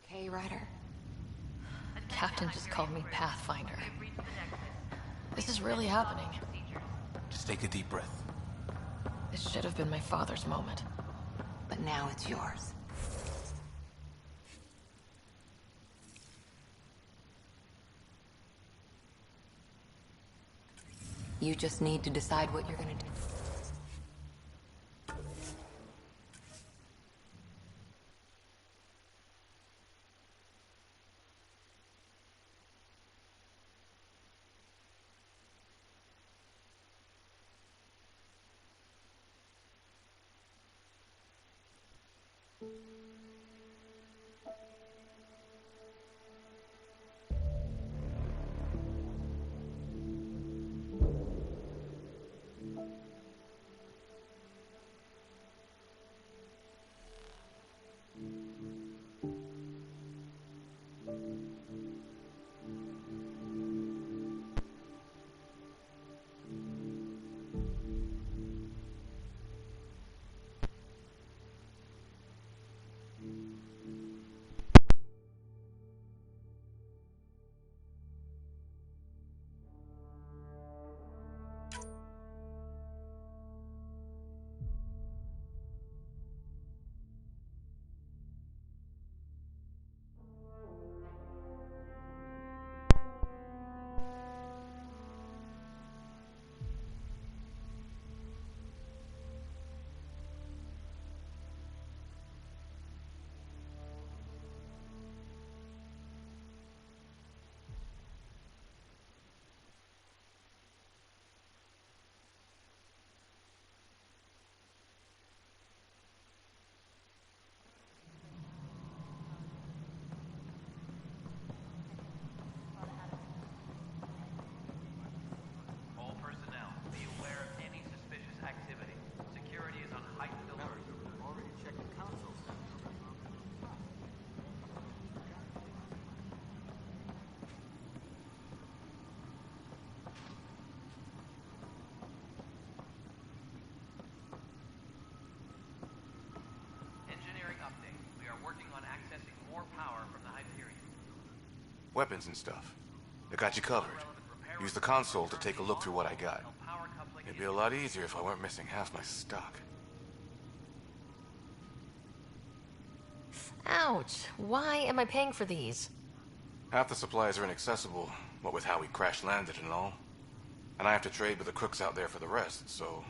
Hey, Ryder. Captain just called me Pathfinder. This is really happening. Just take a deep breath. This should have been my father's moment. But now it's yours. You just need to decide what you're gonna do. Weapons and stuff. I got you covered. Use the console to take a look through what I got. It'd be a lot easier if I weren't missing half my stock. Ouch! Why am I paying for these? Half the supplies are inaccessible, what with how we crash-landed and all. And I have to trade with the crooks out there for the rest, so...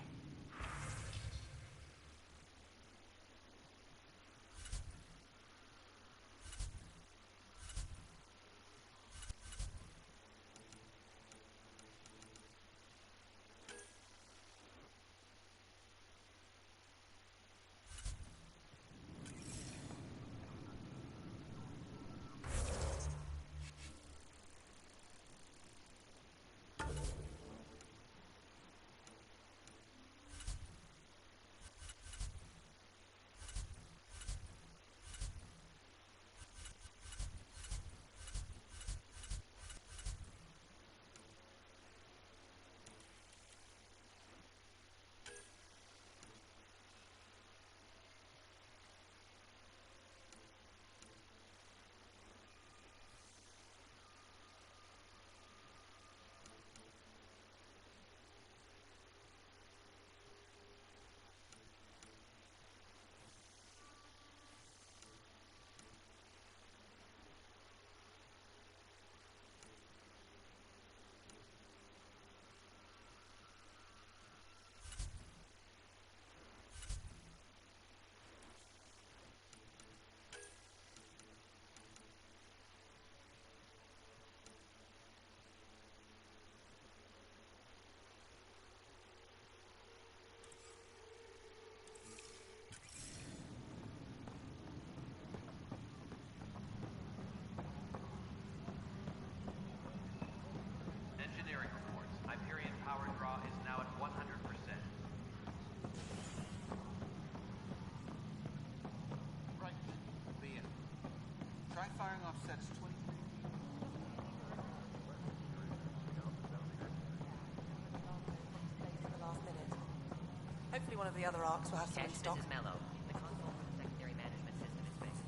Hopefully one of the other arcs will have some in This stock. is Mello. The console for the secondary management system is fixed.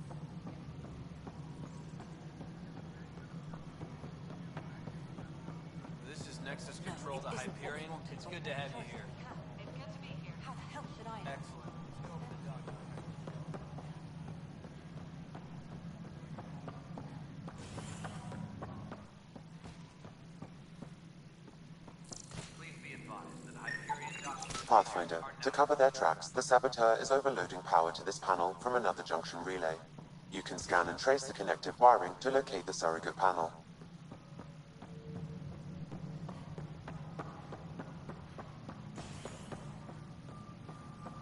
This is Nexus Control to Hyperion. It's good to have you here. It's good to be here. How the hell should I know? Excellent. Let's go over the document. Please be advised that Hyperion documents... Pathfinder, to cover their tracks, the Saboteur is overloading power to this panel from another junction relay. You can scan and trace the connective wiring to locate the surrogate panel.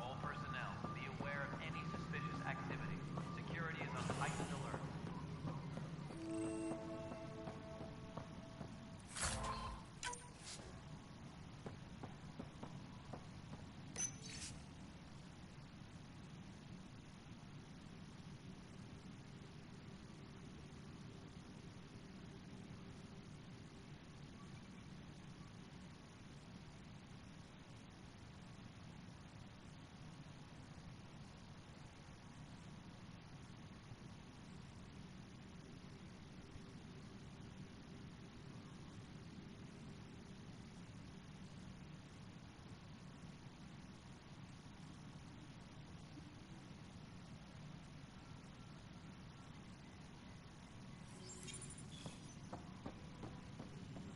All personnel, be aware of any suspicious activity. Security is on heightened alert.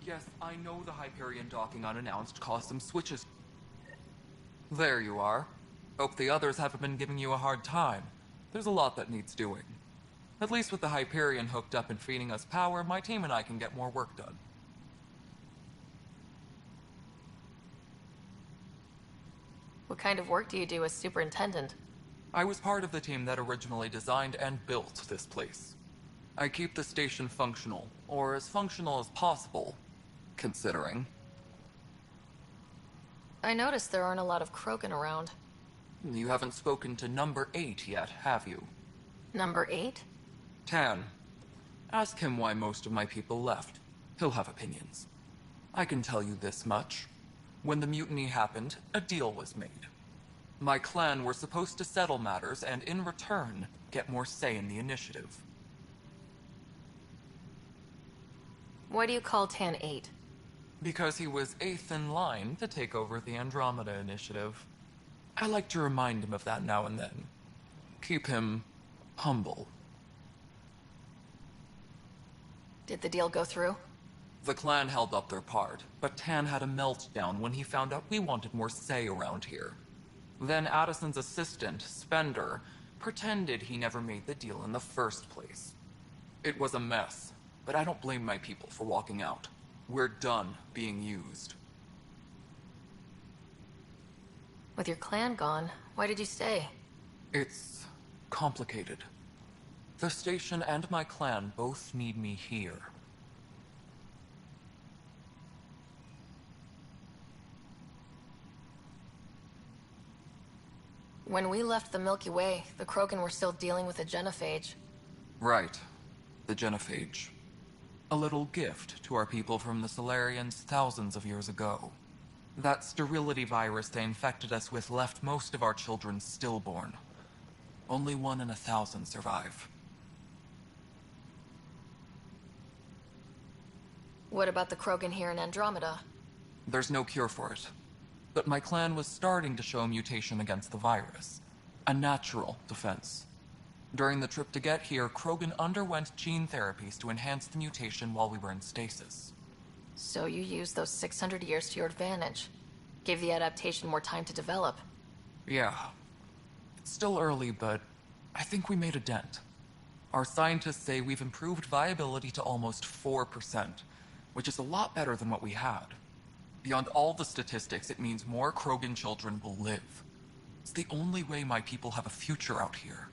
Yes, I know the Hyperion docking unannounced caused some switches. There you are. Hope the others haven't been giving you a hard time. There's a lot that needs doing. At least with the Hyperion hooked up and feeding us power, my team and I can get more work done. What kind of work do you do as superintendent? I was part of the team that originally designed and built this place. I keep the station functional, or as functional as possible, considering. I noticed there aren't a lot of Krogan around. You haven't spoken to number 8 yet, have you? Number 8? Tan. Ask him why most of my people left. He'll have opinions. I can tell you this much. When the mutiny happened, a deal was made. My clan were supposed to settle matters and, in return, get more say in the initiative. Why do you call Tan 8? Because he was 8th in line to take over the Andromeda initiative. I like to remind him of that now and then. Keep him humble. Did the deal go through? The clan held up their part, but Tan had a meltdown when he found out we wanted more say around here. Then Addison's assistant, Spender, pretended he never made the deal in the first place. It was a mess, but I don't blame my people for walking out. We're done being used. With your clan gone, why did you stay? It's complicated. The station and my clan both need me here. When we left the Milky Way, the Krogan were still dealing with a genophage. Right. The genophage. A little gift to our people from the Solarians thousands of years ago. That sterility virus they infected us with left most of our children stillborn. Only 1 in 1,000 survive. What about the Krogan here in Andromeda? There's no cure for it. But my clan was starting to show mutation against the virus. A natural defense. During the trip to get here, Krogan underwent gene therapies to enhance the mutation while we were in stasis. So you used those 600 years to your advantage. Gave the adaptation more time to develop. Yeah. It's still early, but I think we made a dent. Our scientists say we've improved viability to almost 4%, which is a lot better than what we had. Beyond all the statistics, it means more Krogan children will live. It's the only way my people have a future out here.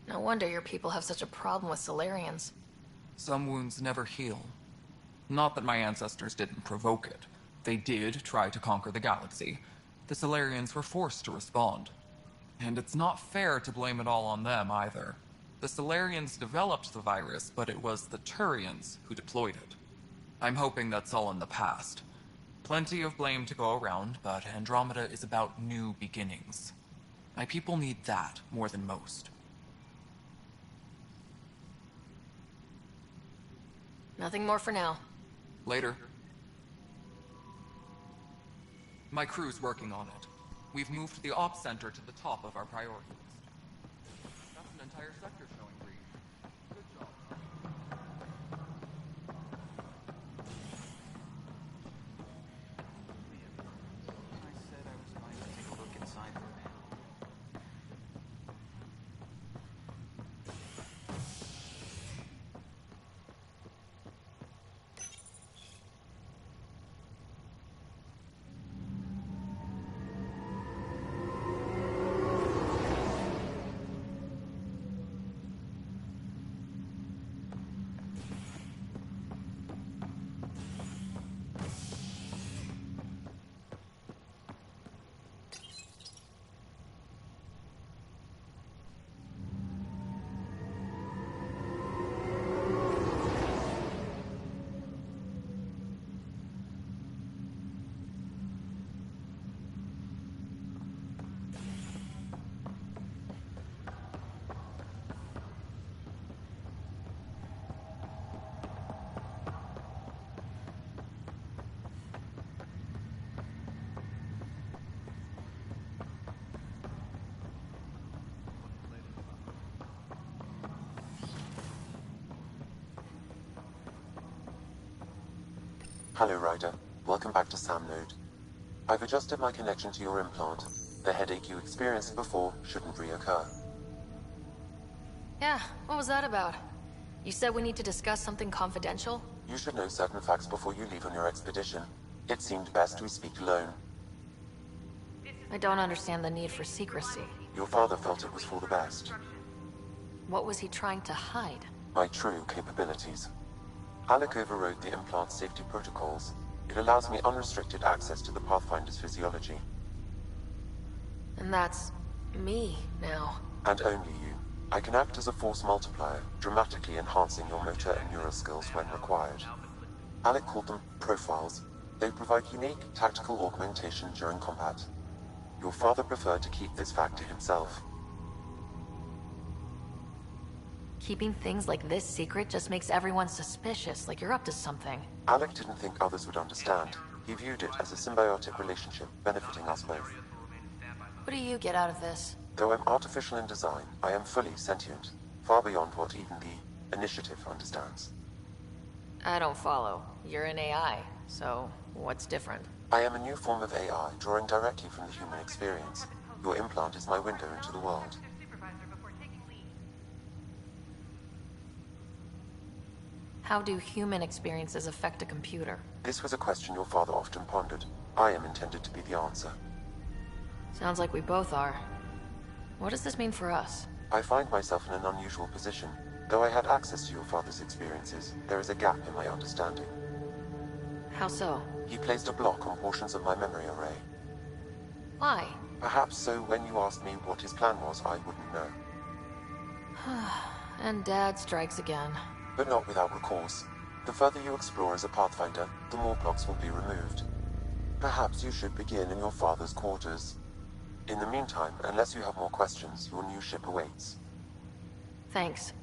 No wonder your people have such a problem with Solarians. Some wounds never heal. Not that my ancestors didn't provoke it. They did try to conquer the galaxy. The Solarians were forced to respond. And it's not fair to blame it all on them either. The Solarians developed the virus, but it was the Turians who deployed it. I'm hoping that's all in the past. Plenty of blame to go around, but Andromeda is about new beginnings. My people need that more than most. Nothing more for now. Later. My crew's working on it. We've moved the ops center to the top of our priority list. That's an entire sector showing green. Good job. I said I was going to take a look inside the panel. Hello, Ryder. Welcome back to Sam Node. I've adjusted my connection to your implant. The headache you experienced before shouldn't reoccur. Yeah, what was that about? You said we need to discuss something confidential? You should know certain facts before you leave on your expedition. It seemed best we speak alone. I don't understand the need for secrecy. Your father felt it was for the best. What was he trying to hide? My true capabilities. Alec overrode the implant's safety protocols. It allows me unrestricted access to the Pathfinder's physiology. And that's me now. And only you. I can act as a force multiplier, dramatically enhancing your motor and neural skills when required. Alec called them profiles. They provide unique tactical augmentation during combat. Your father preferred to keep this fact to himself. Keeping things like this secret just makes everyone suspicious, like you're up to something. Alec didn't think others would understand. He viewed it as a symbiotic relationship, benefiting us both. What do you get out of this? Though I'm artificial in design, I am fully sentient, far beyond what even the Initiative understands. I don't follow. You're an AI, so what's different? I am a new form of AI, drawing directly from the human experience. Your implant is my window into the world. How do human experiences affect a computer? This was a question your father often pondered. I am intended to be the answer. Sounds like we both are. What does this mean for us? I find myself in an unusual position. Though I had access to your father's experiences, there is a gap in my understanding. How so? He placed a block on portions of my memory array. Why? Perhaps so when you asked me what his plan was, I wouldn't know. And Dad strikes again. But not without recourse. The further you explore as a Pathfinder, the more blocks will be removed. Perhaps you should begin in your father's quarters. In the meantime, unless you have more questions, your new ship awaits. Thanks.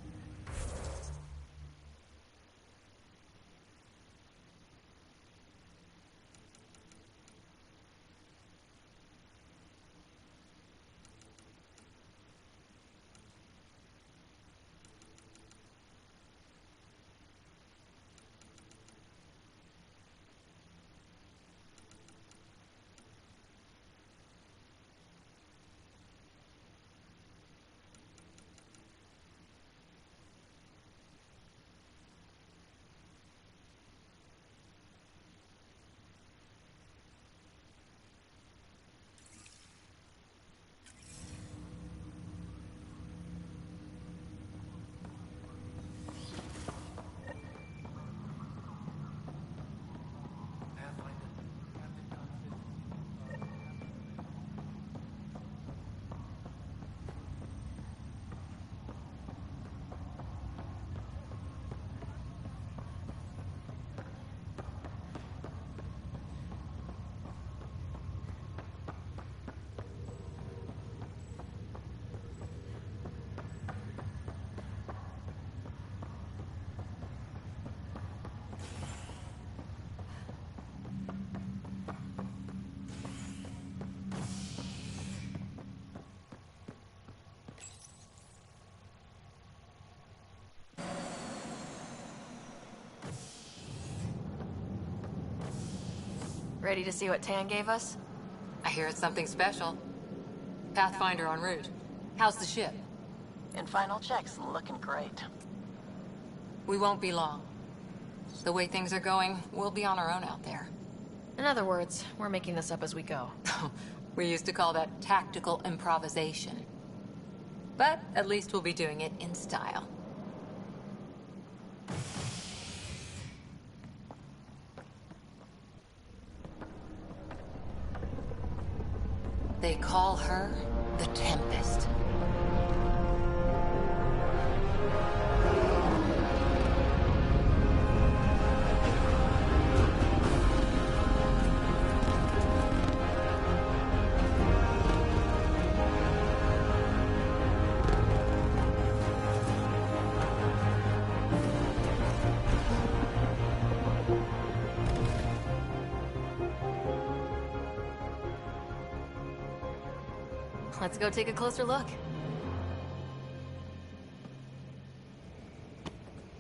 Ready to see what Tan gave us? I hear it's something special. Pathfinder en route. How's the ship? In final checks, looking great. We won't be long. The way things are going, we'll be on our own out there. In other words, we're making this up as we go. We used to call that tactical improvisation. But at least we'll be doing it in style. They call her the Tempest. Let's go take a closer look.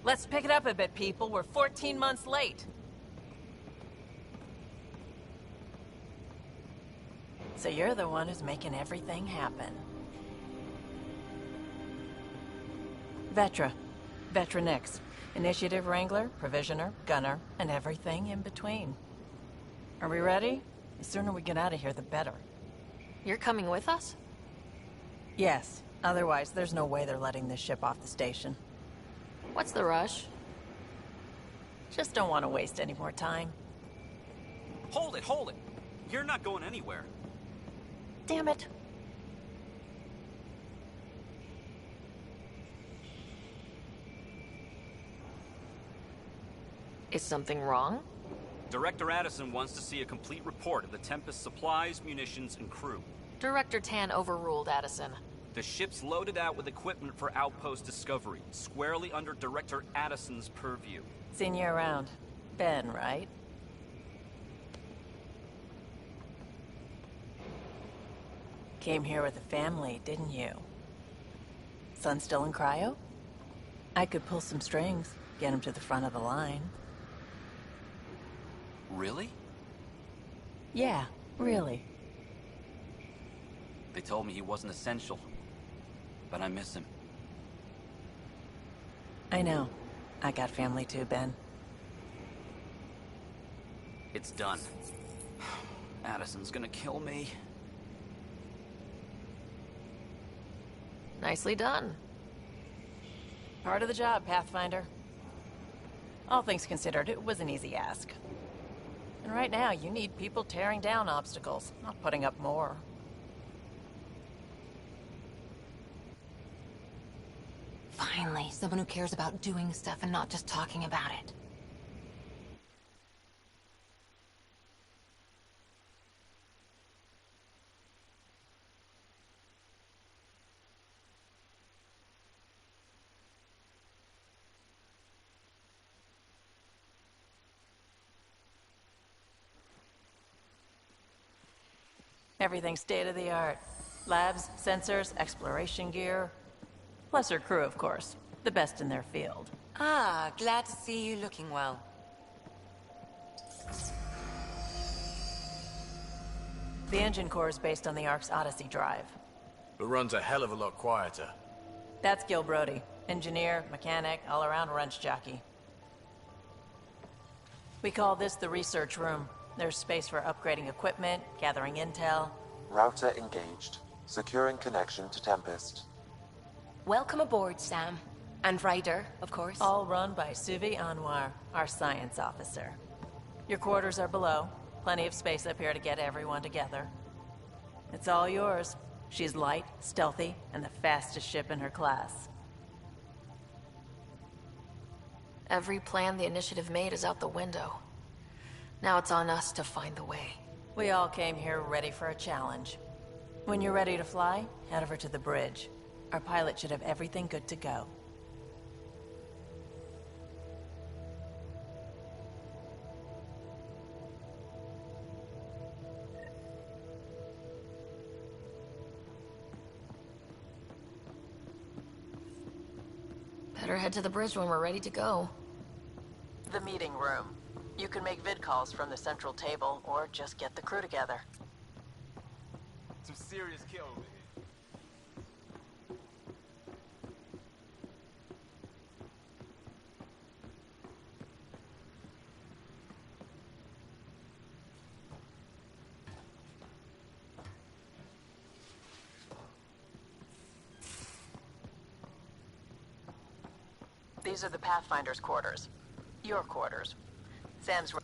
Let's pick it up a bit, people. We're 14 months late. So you're the one who's making everything happen. Vetra. Vetra Nix. Initiative Wrangler, Provisioner, Gunner, and everything in between. Are we ready? The sooner we get out of here, the better. You're coming with us? Yes. Otherwise, there's no way they're letting this ship off the station. What's the rush? Just don't want to waste any more time. Hold it, hold it! You're not going anywhere. Damn it. Is something wrong? Director Addison wants to see a complete report of the Tempest's supplies, munitions, and crew. Director Tan overruled Addison. The ship's loaded out with equipment for outpost discovery, squarely under Director Addison's purview. Seen you around. Ben, right? Came here with a family, didn't you? Son still in cryo? I could pull some strings, get him to the front of the line. Really? Yeah, really. They told me he wasn't essential, but I miss him. I know. I got family too, Ben. It's done. Addison's gonna kill me. Nicely done. Part of the job, Pathfinder. All things considered, it was an easy ask. And right now, you need people tearing down obstacles, not putting up more. Finally, someone who cares about doing stuff and not just talking about it. Everything's state-of-the-art. Labs, sensors, exploration gear. Plus her crew, of course. The best in their field. Ah, glad to see you looking well. The engine core is based on the Ark's Odyssey drive. But runs a hell of a lot quieter. That's Gil Brody. Engineer, mechanic, all-around wrench jockey. We call this the research room. There's space for upgrading equipment, gathering intel. Router engaged. Securing connection to Tempest. Welcome aboard, Sam. And Ryder, of course. All run by Suvi Anwar, our science officer. Your quarters are below. Plenty of space up here to get everyone together. It's all yours. She's light, stealthy, and the fastest ship in her class. Every plan the Initiative made is out the window. Now it's on us to find the way. We all came here ready for a challenge. When you're ready to fly, head over to the bridge. Our pilot should have everything good to go. Better head to the bridge when we're ready to go. The meeting room. You can make vid calls from the central table, or just get the crew together. Some serious kit over here. These are the Pathfinder's quarters. Your quarters. Sam's...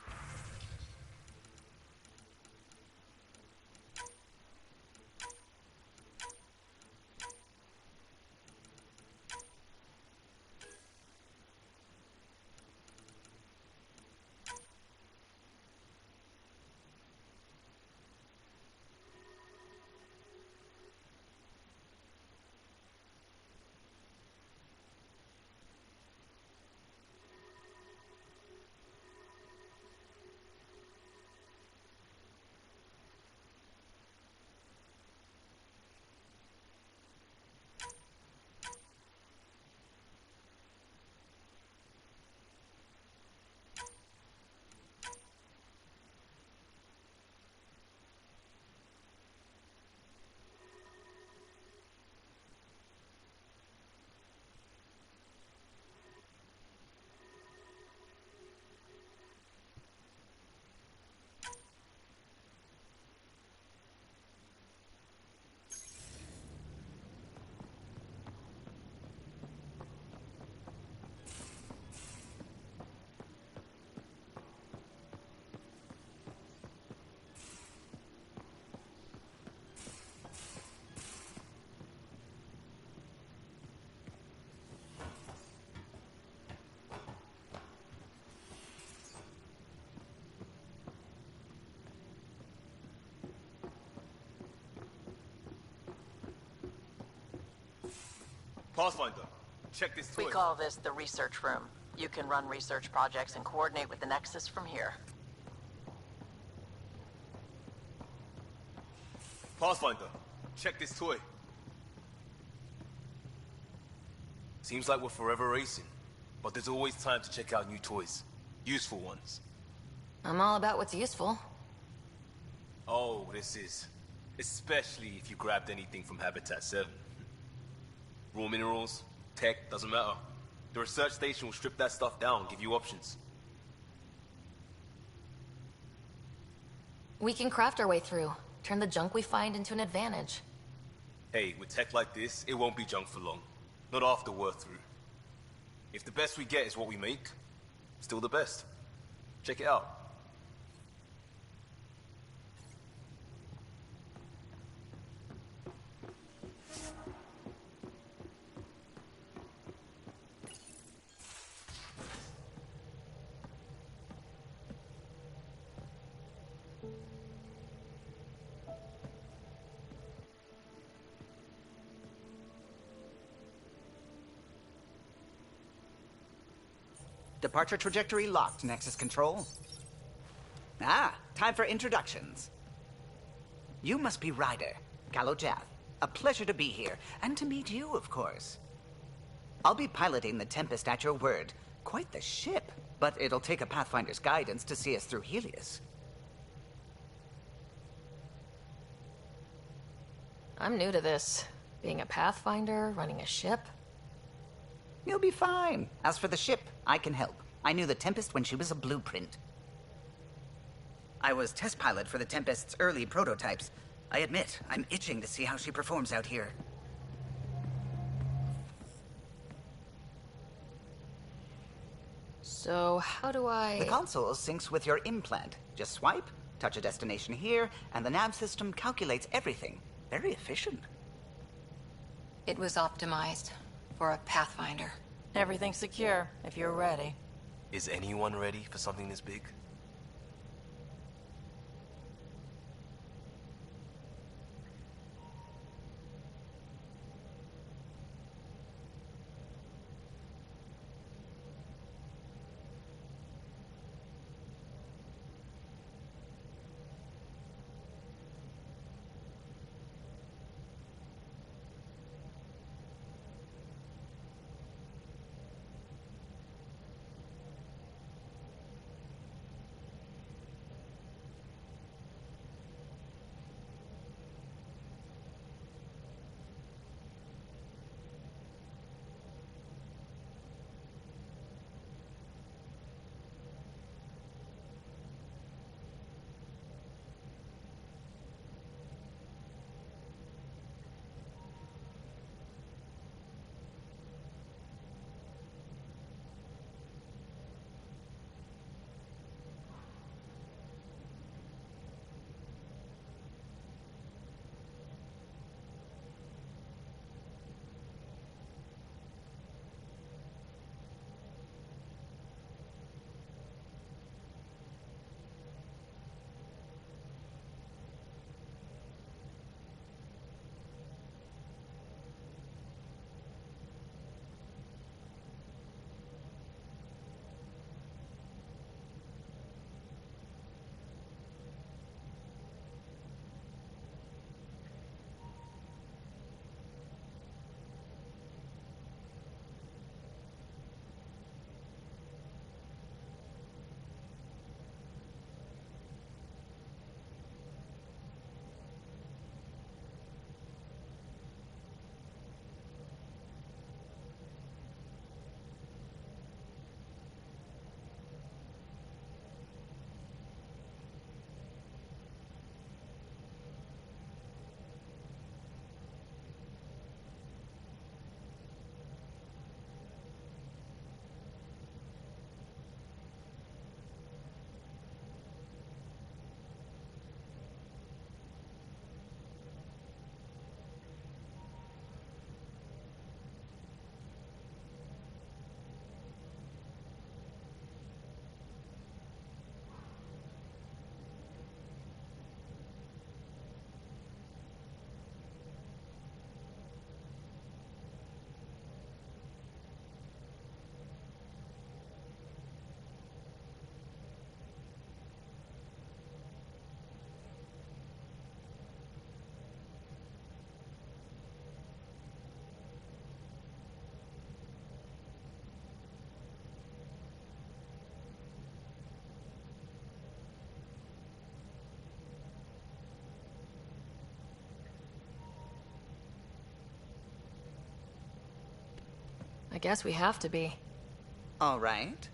Pathfinder, check this toy. We call this the research room. You can run research projects and coordinate with the Nexus from here. Pathfinder, check this toy. Seems like we're forever racing, but there's always time to check out new toys. Useful ones. I'm all about what's useful. Oh, this is. Especially if you grabbed anything from Habitat 7. Raw minerals, tech, doesn't matter. The research station will strip that stuff down, give you options. We can craft our way through. Turn the junk we find into an advantage. Hey, with tech like this, it won't be junk for long. Not after we're through. If the best we get is what we make, still the best. Check it out. Departure trajectory locked, Nexus Control. Ah, time for introductions. You must be Ryder, Kalojath. A pleasure to be here, and to meet you, of course. I'll be piloting the Tempest at your word. Quite the ship, but it'll take a Pathfinder's guidance to see us through Helios. I'm new to this. Being a Pathfinder, running a ship. You'll be fine. As for the ship, I can help. I knew the Tempest when she was a blueprint. I was test pilot for the Tempest's early prototypes. I admit, I'm itching to see how she performs out here. So, how do I... The console syncs with your implant. Just swipe, touch a destination here, and the nav system calculates everything. Very efficient. It was optimized for a Pathfinder. Everything's secure, if you're ready. Is anyone ready for something this big? I guess we have to be. All right.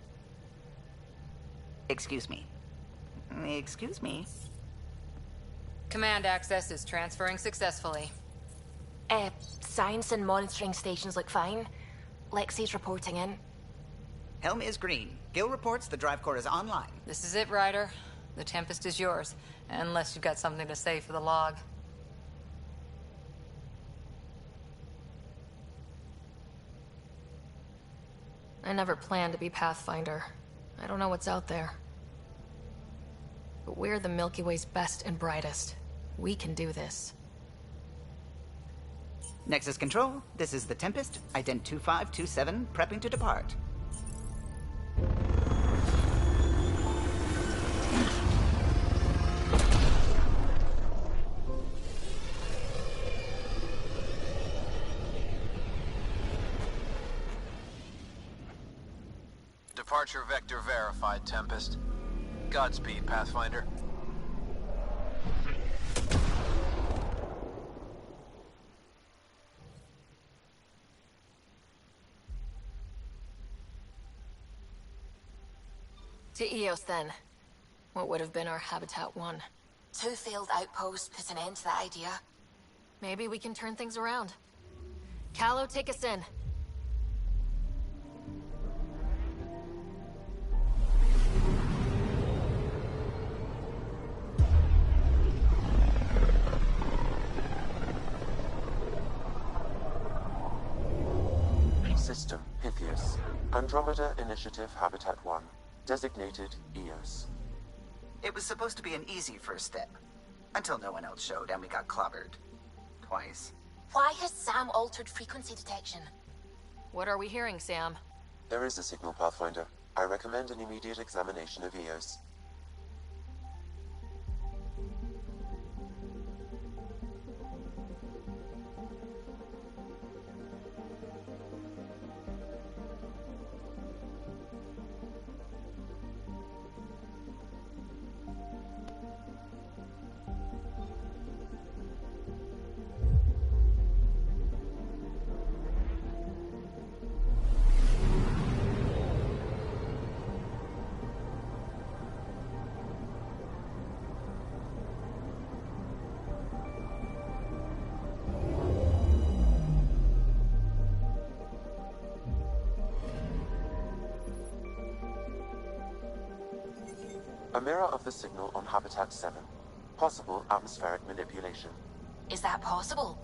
Excuse me. Excuse me. Command access is transferring successfully. Science and monitoring stations look fine. Lexi's reporting in. Helm is green. Gil reports the drive core is online. This is it, Ryder. The Tempest is yours, unless you've got something to say for the log. I never planned to be Pathfinder. I don't know what's out there. But we're the Milky Way's best and brightest. We can do this. Nexus Control, this is the Tempest, Ident 2527, prepping to depart. Departure vector verified, Tempest. Godspeed, Pathfinder. To Eos, then. What would have been our Habitat 1. 2 failed outposts put an end to that idea. Maybe we can turn things around. Callow, take us in. System Pythias. Andromeda Initiative Habitat 1. Designated Eos. It was supposed to be an easy first step. Until no one else showed and we got clobbered. Twice. Why has Sam altered frequency detection? What are we hearing, Sam? There is a signal, Pathfinder. I recommend an immediate examination of Eos. A mirror of the signal on Habitat 7. Possible atmospheric manipulation. Is that possible?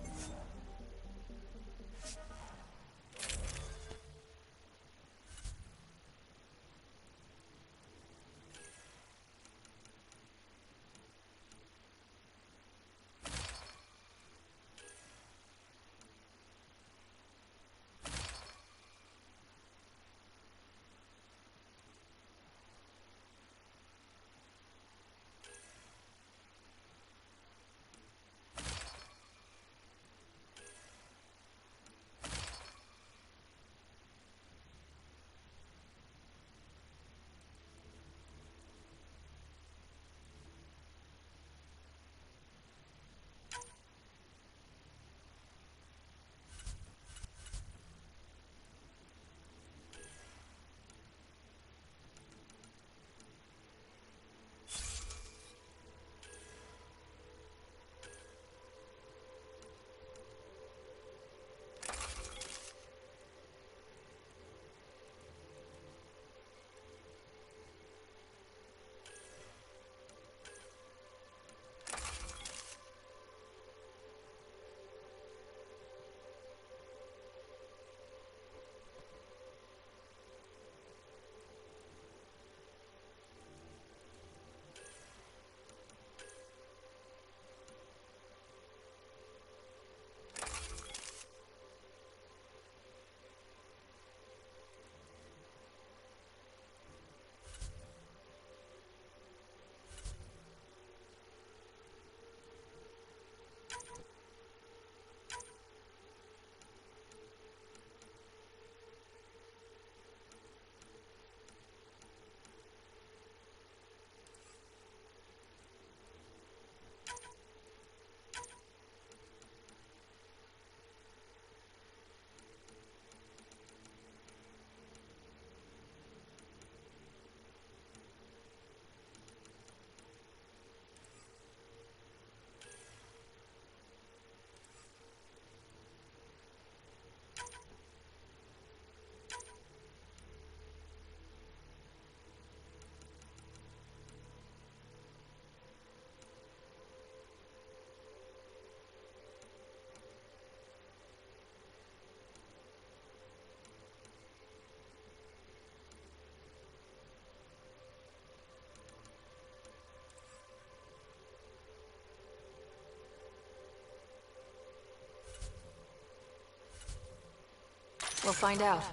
We'll find out.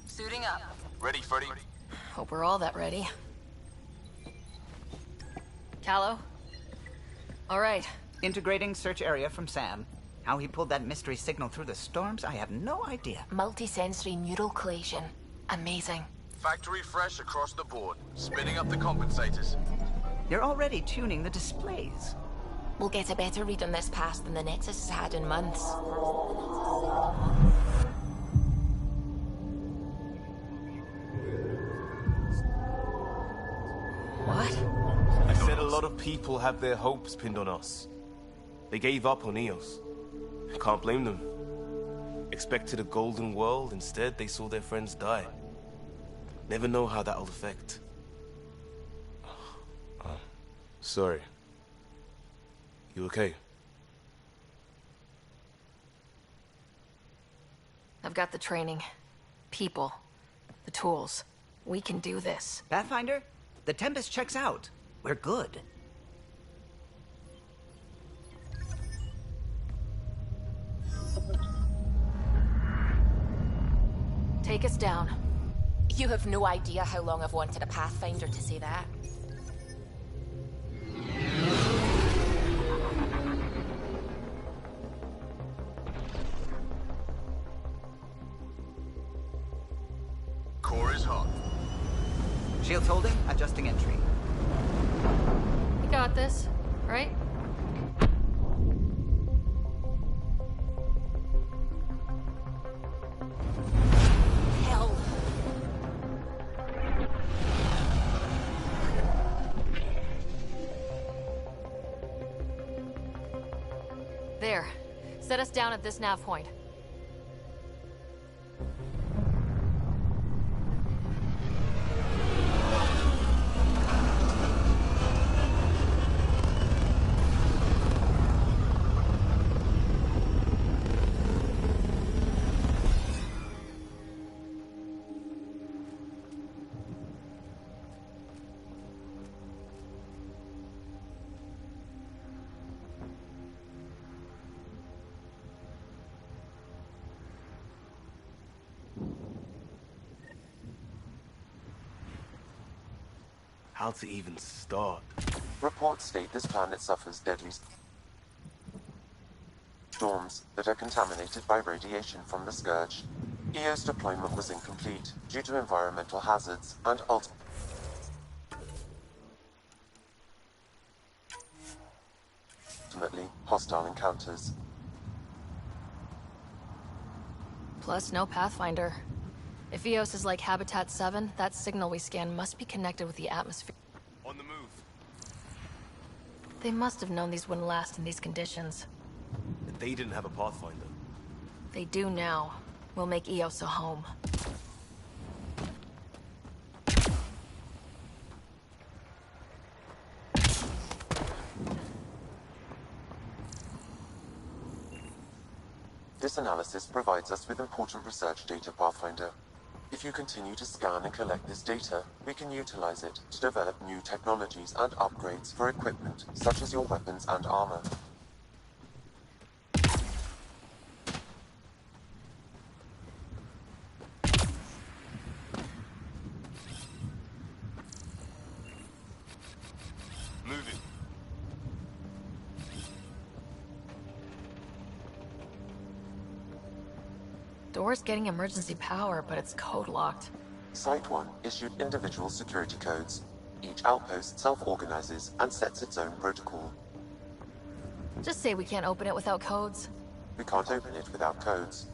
Suiting up. Ready, Freddy? Hope we're all that ready. Callow? All right. Integrating search area from Sam. How he pulled that mystery signal through the storms, I have no idea. Multisensory neural collation. Amazing. Factory fresh across the board. Spinning up the compensators. You're already tuning the displays. We'll get a better read on this pass than the Nexus has had in months. What? I said a lot of people have their hopes pinned on us. They gave up on EOS. I can't blame them. Expected a golden world, instead they saw their friends die. Never know how that'll affect. Sorry. You okay? I've got the training. People. The tools. We can do this. Pathfinder, the Tempest checks out. We're good. Take us down. You have no idea how long I've wanted a Pathfinder to say that. Core is hot. Shields holding, adjusting entry. You got this, right? Hell. There. Set us down at this nav point. How to even start? Reports state this planet suffers deadly storms that are contaminated by radiation from the Scourge. EO's deployment was incomplete due to environmental hazards and ultimately hostile encounters. Plus, no Pathfinder. If EOS is like Habitat 7, that signal we scan must be connected with the atmosphere. On the move. They must have known these wouldn't last in these conditions. They didn't have a Pathfinder. They do now. We'll make EOS a home. This analysis provides us with important research data, Pathfinder. If you continue to scan and collect this data, we can utilize it to develop new technologies and upgrades for equipment, such as your weapons and armor. Moving. Door's getting emergency power, but it's code locked. Site 1 issued individual security codes. Each outpost self-organizes and sets its own protocol. Just say we can't open it without codes. We can't open it without codes.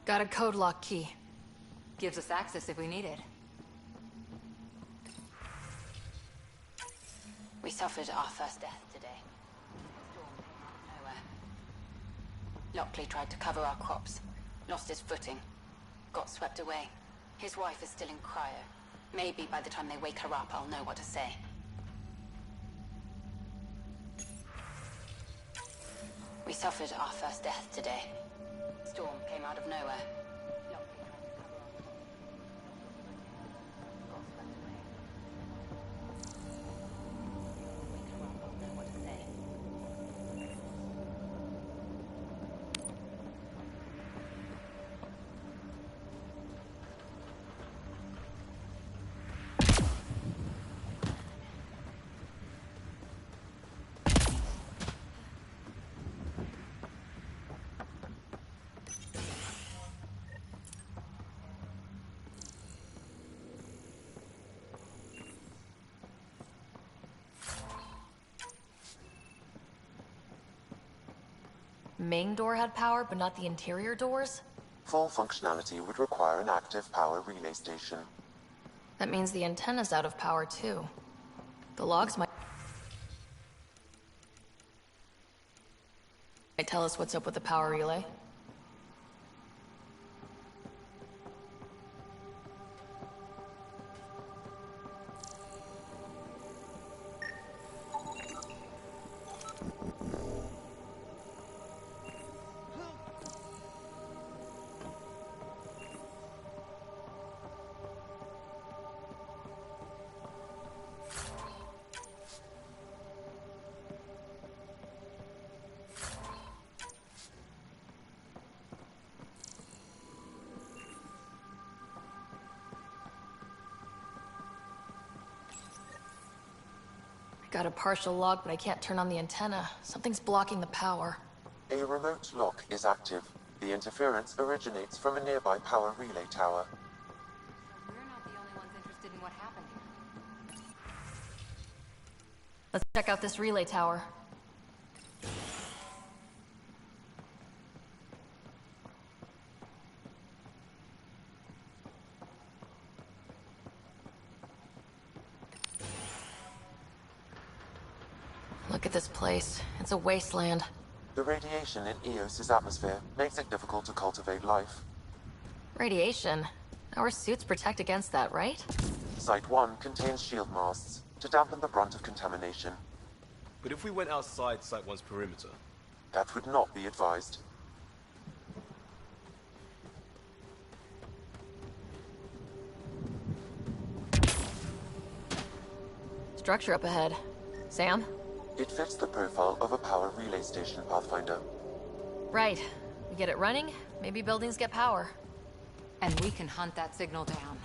Got a code lock key. Gives us access if we need it. We suffered our first death today. Storm came out of nowhere. Lockley tried to cover our crops. Lost his footing. Got swept away. His wife is still in cryo. Maybe by the time they wake her up, I'll know what to say. We suffered our first death today. Storm came out of nowhere. Lockley tried to cover our crops. Got swept away. Wake her up, I'll know what to say. Main door had power, but not the interior doors? Full functionality would require an active power relay station. That means the antenna's out of power, too. The logs might tell us what's up with the power relay. Got a partial log, but I can't turn on the antenna. Something's blocking the power. A remote lock is active. The interference originates from a nearby power relay tower. We're not the only ones interested in what happened here. Let's check out this relay tower. Look at this place. It's a wasteland. The radiation in Eos's atmosphere makes it difficult to cultivate life. Radiation? Our suits protect against that, right? Site 1 contains shield masts to dampen the brunt of contamination. But if we went outside Site 1's perimeter? That would not be advised. Structure up ahead. Sam? It fits the profile of a power relay station, Pathfinder. Right. We get it running, maybe buildings get power. And we can hunt that signal down.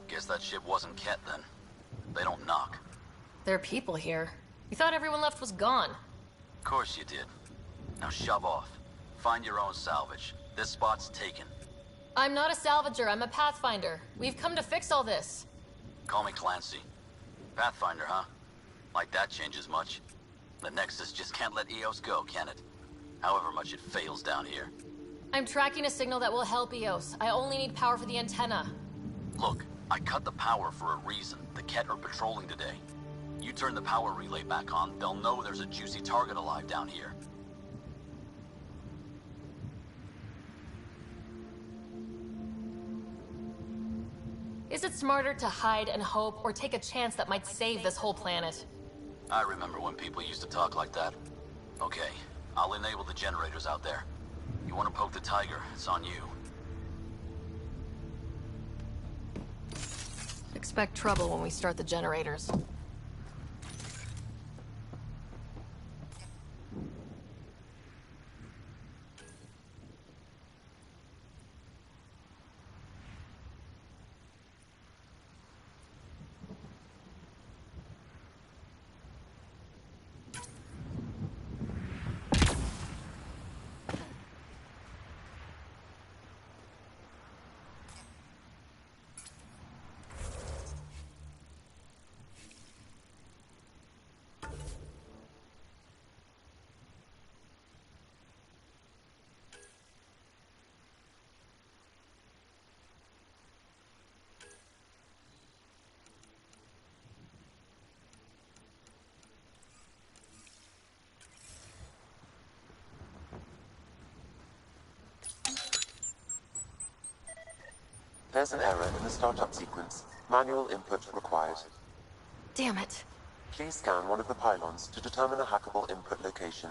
Guess that ship wasn't Ket then. They don't knock. There are people here. We thought everyone left was gone. Of course you did. Now shove off. Find your own salvage. This spot's taken. I'm not a salvager, I'm a pathfinder. We've come to fix all this. Call me Clancy. Pathfinder, huh? Like that changes much. The Nexus just can't let Eos go, can it? However much it fails down here. I'm tracking a signal that will help Eos. I only need power for the antenna. Look, I cut the power for a reason. The Ket are patrolling today. You turn the power relay back on, they'll know there's a juicy target alive down here. Is it smarter to hide and hope, or take a chance that might save this whole planet? I remember when people used to talk like that. Okay, I'll enable the generators out there. You want to poke the tiger, it's on you. Expect trouble when we start the generators. There's an error in the startup sequence. Manual input required. Damn it. Please scan one of the pylons to determine a hackable input location.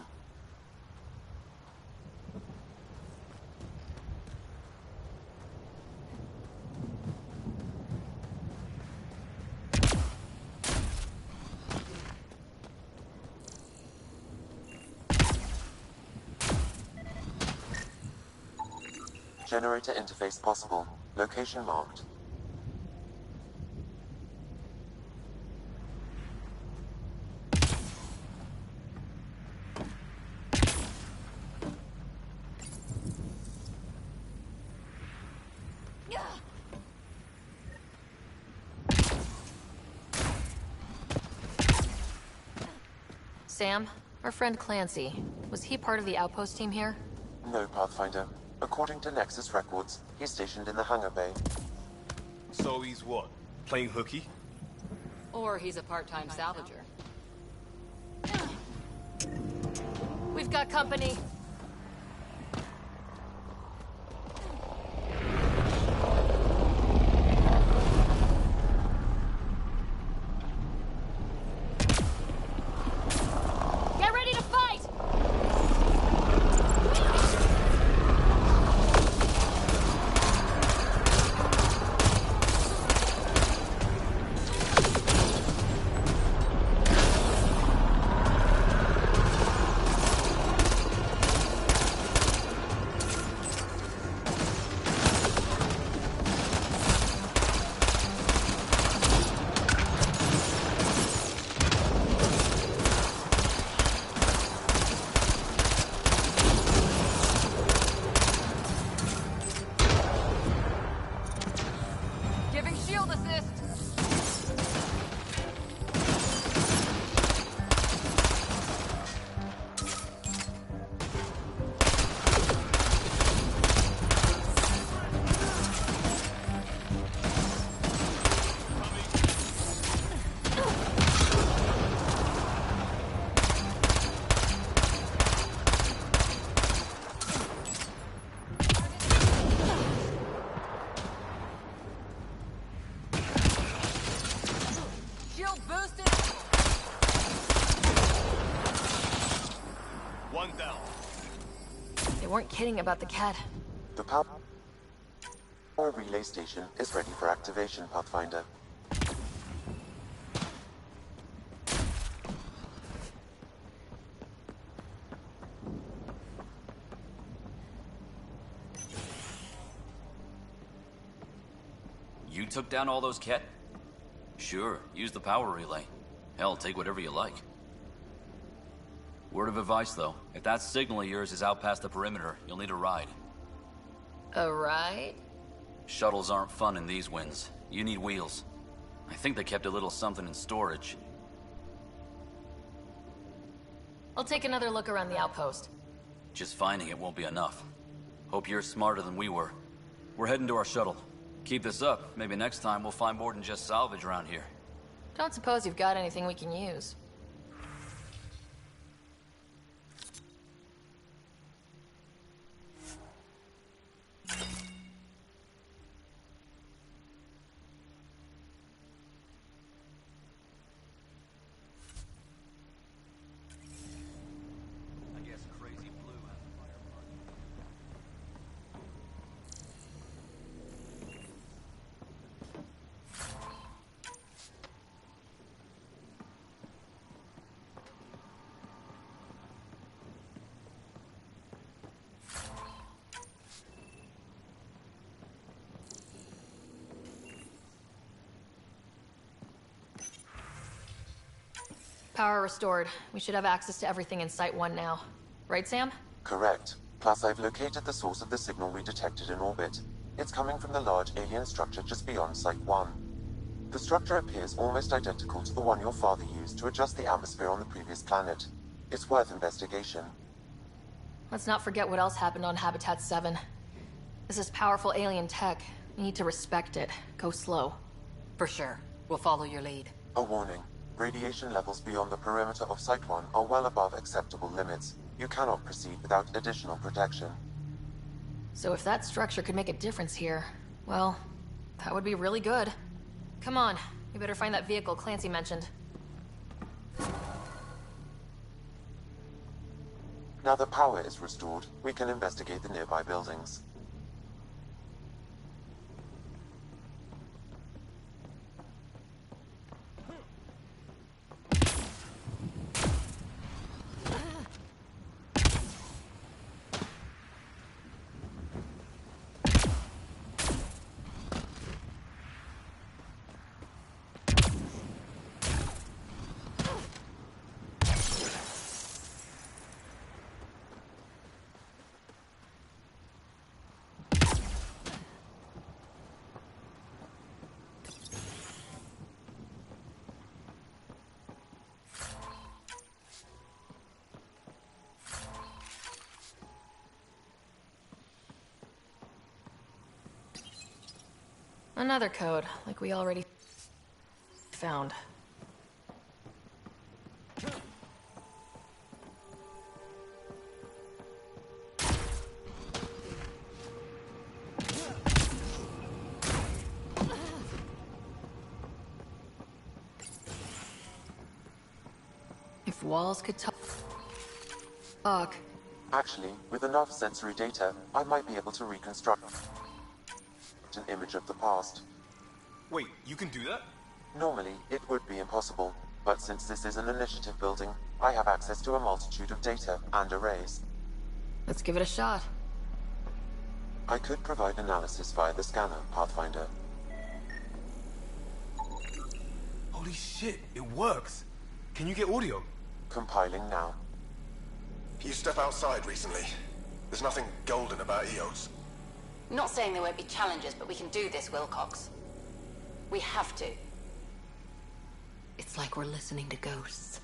Generator interface possible. Location marked. Sam, our friend Clancy, was he part of the outpost team here? No, Pathfinder. According to Nexus records, he's stationed in the hangar bay. So he's what? Playing hooky? Or he's a part-time salvager. We've got company. Get ready to fight! Giving shield assist. Shield boosted. One down. They weren't kidding about the cat. The power relay station is ready for activation, Pathfinder. You took down all those Ket? Sure, use the power relay. Hell, take whatever you like. Word of advice, though. If that signal of yours is out past the perimeter, you'll need a ride. A ride? Shuttles aren't fun in these winds. You need wheels. I think they kept a little something in storage. I'll take another look around the outpost. Just finding it won't be enough. Hope you're smarter than we were. We're heading to our shuttle. Keep this up. Maybe next time we'll find more than just salvage around here. Don't suppose you've got anything we can use. Power restored. We should have access to everything in Site 1 now. Right, Sam? Correct. Plus, I've located the source of the signal we detected in orbit. It's coming from the large alien structure just beyond Site 1. The structure appears almost identical to the one your father used to adjust the atmosphere on the previous planet. It's worth investigation. Let's not forget what else happened on Habitat 7. This is powerful alien tech. We need to respect it. Go slow. For sure. We'll follow your lead. A warning. Radiation levels beyond the perimeter of Site 1 are well above acceptable limits. You cannot proceed without additional protection. So if that structure could make a difference here, well, that would be really good. Come on, we better find that vehicle Clancy mentioned. Now that power is restored, we can investigate the nearby buildings. Another code, like we already found. If walls could talk. Actually, with enough sensory data, I might be able to reconstruct an image of the past. Wait, you can do that? Normally, it would be impossible, but since this is an initiative building, I have access to a multitude of data and arrays. Let's give it a shot. I could provide analysis via the scanner, Pathfinder. Holy shit, it works! Can you get audio? Compiling now. You step outside recently. There's nothing golden about EOS. Not saying there won't be challenges, but we can do this, Wilcox. We have to. It's like we're listening to ghosts.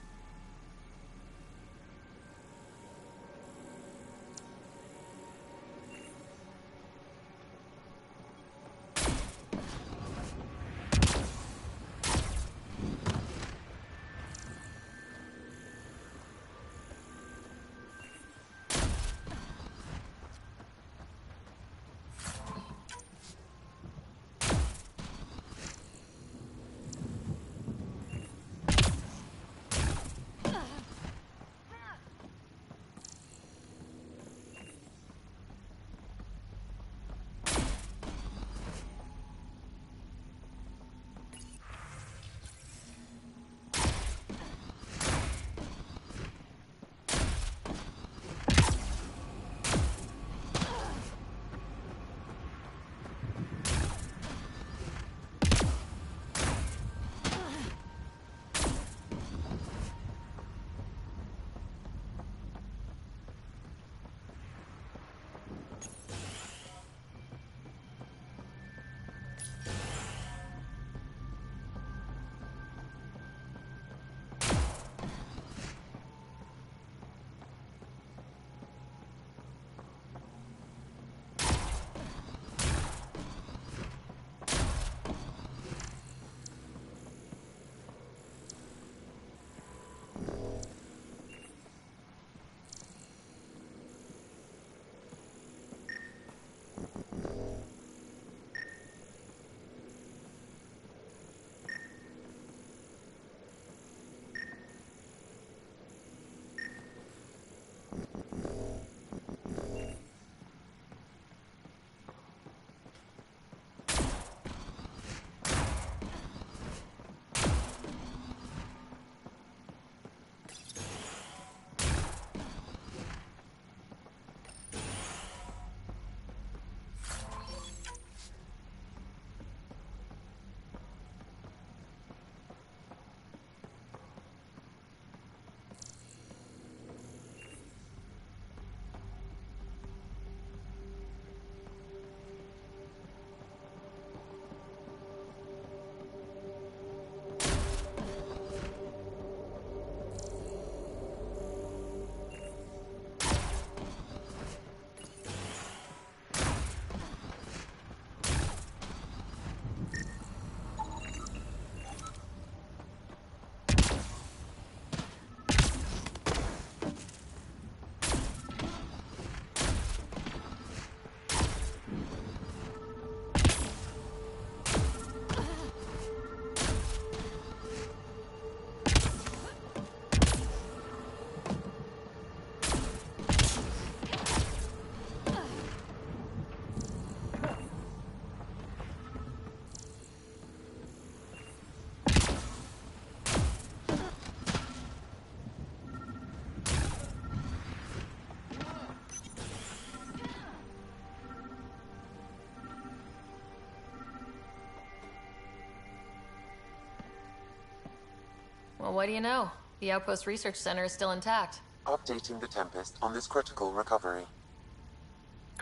Well, what do you know? The Outpost Research Center is still intact. Updating the Tempest on this critical recovery.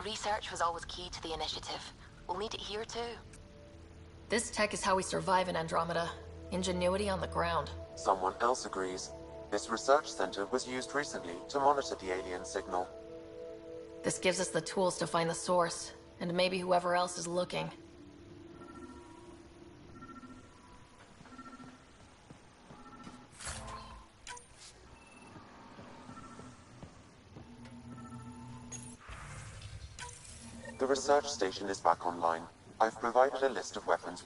Research was always key to the initiative. We'll need it here too. This tech is how we survive in Andromeda. Ingenuity on the ground. Someone else agrees. This research center was used recently to monitor the alien signal. This gives us the tools to find the source, and maybe whoever else is looking. The research station is back online. I've provided a list of weapons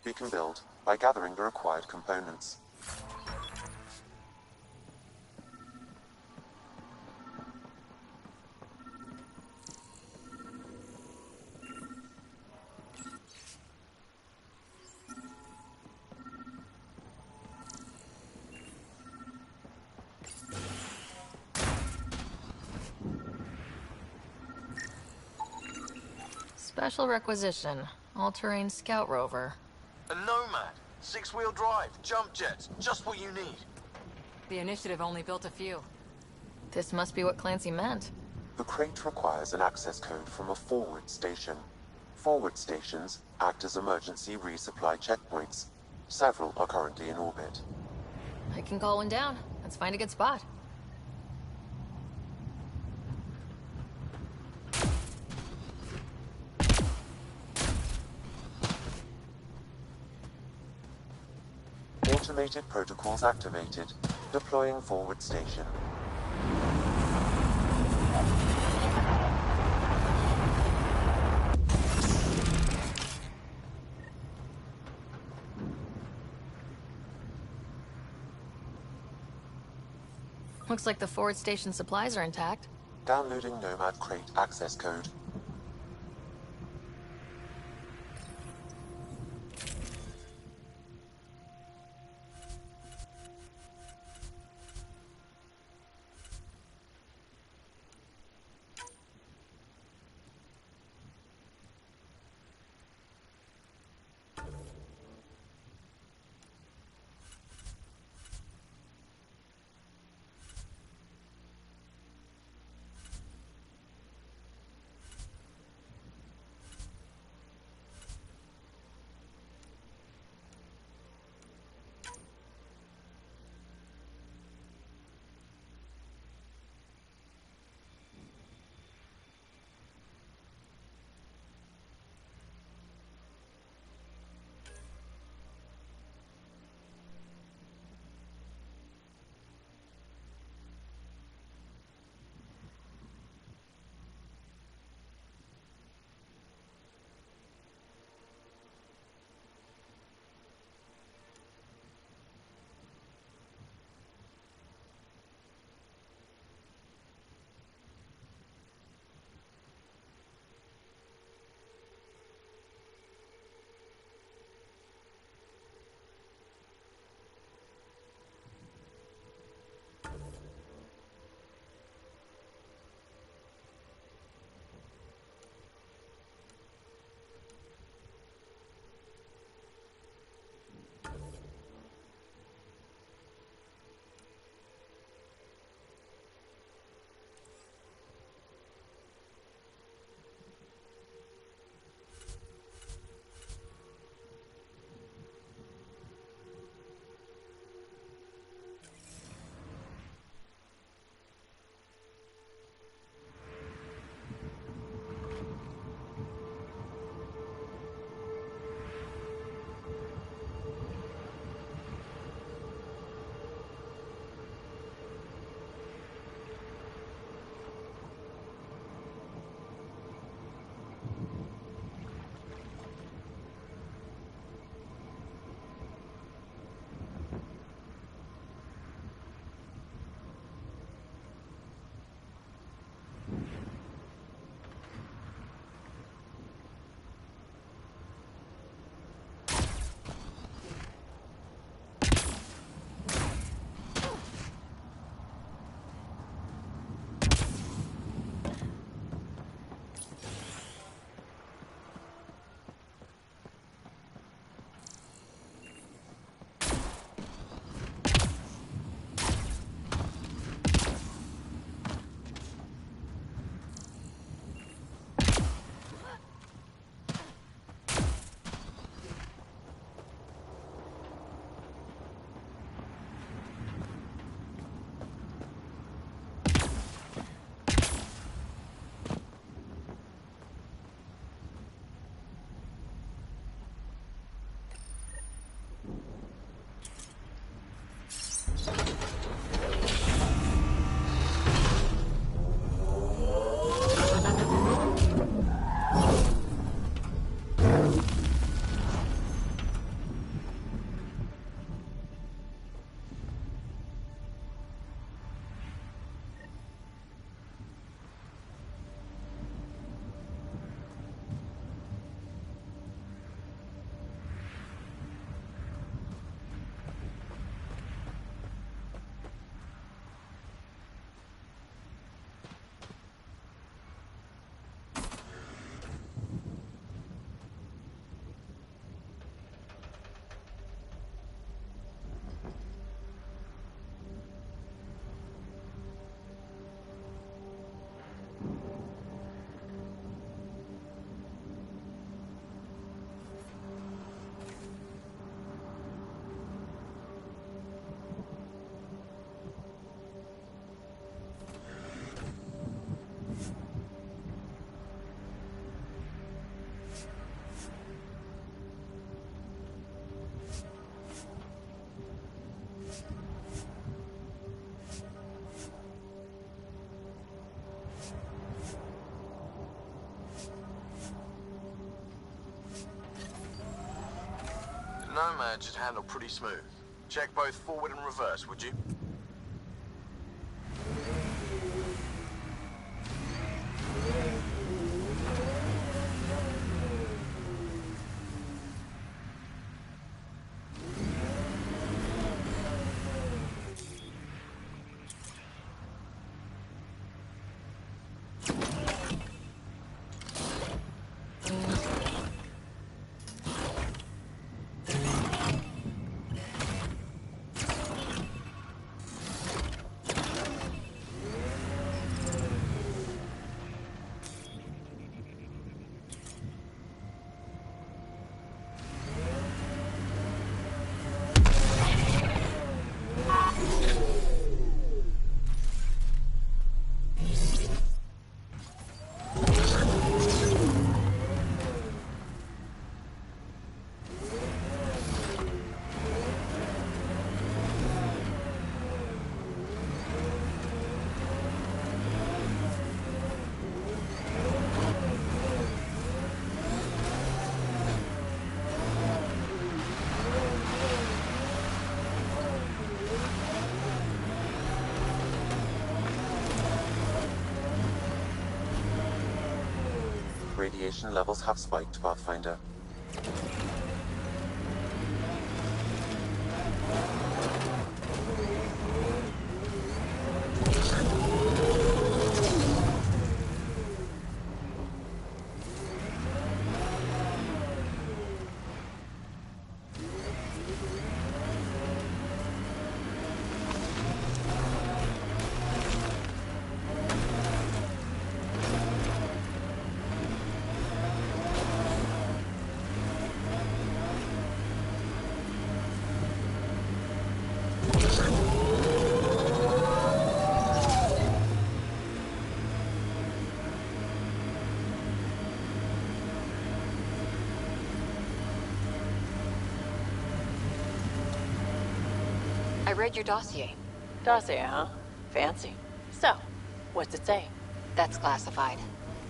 we can build by gathering the required components. Special requisition. All-terrain scout rover. A Nomad. 6-wheel drive. Jump jets. Just what you need. The initiative only built a few. This must be what Clancy meant. The crate requires an access code from a forward station. Forward stations act as emergency resupply checkpoints. Several are currently in orbit. I can call one down. Let's find a good spot. Automated protocols activated. Deploying forward station. Looks like the forward station supplies are intact. Downloading Nomad crate access code. Nomad should handle pretty smooth. Check both forward and reverse, would you? Radiation levels have spiked, Pathfinder. I read your dossier. Dossier, huh? Fancy. So, what's it say? That's classified.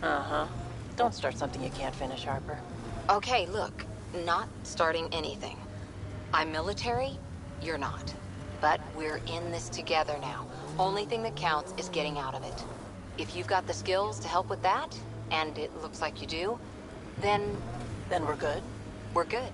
Uh-huh. Don't start something you can't finish, Harper. Okay, look. Not starting anything. I'm military, you're not. But we're in this together now. Only thing that counts is getting out of it. If you've got the skills to help with that, and it looks like you do, then... Then we're good? We're good.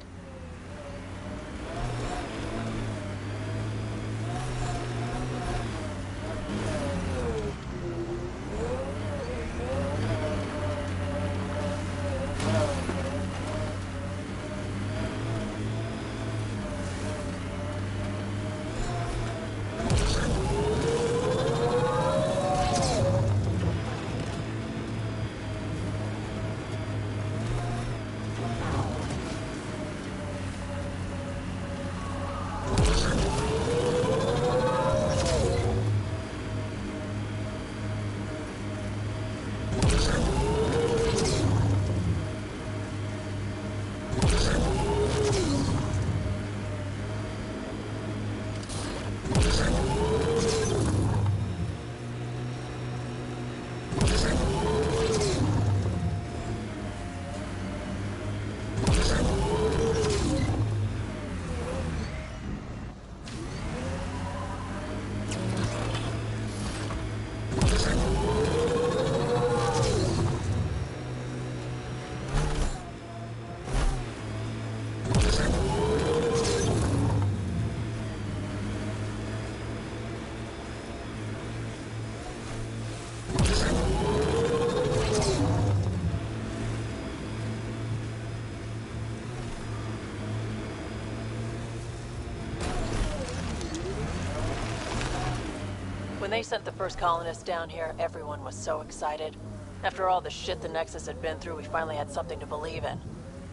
When they sent the first colonists down here, everyone was so excited. After all the shit the Nexus had been through, we finally had something to believe in.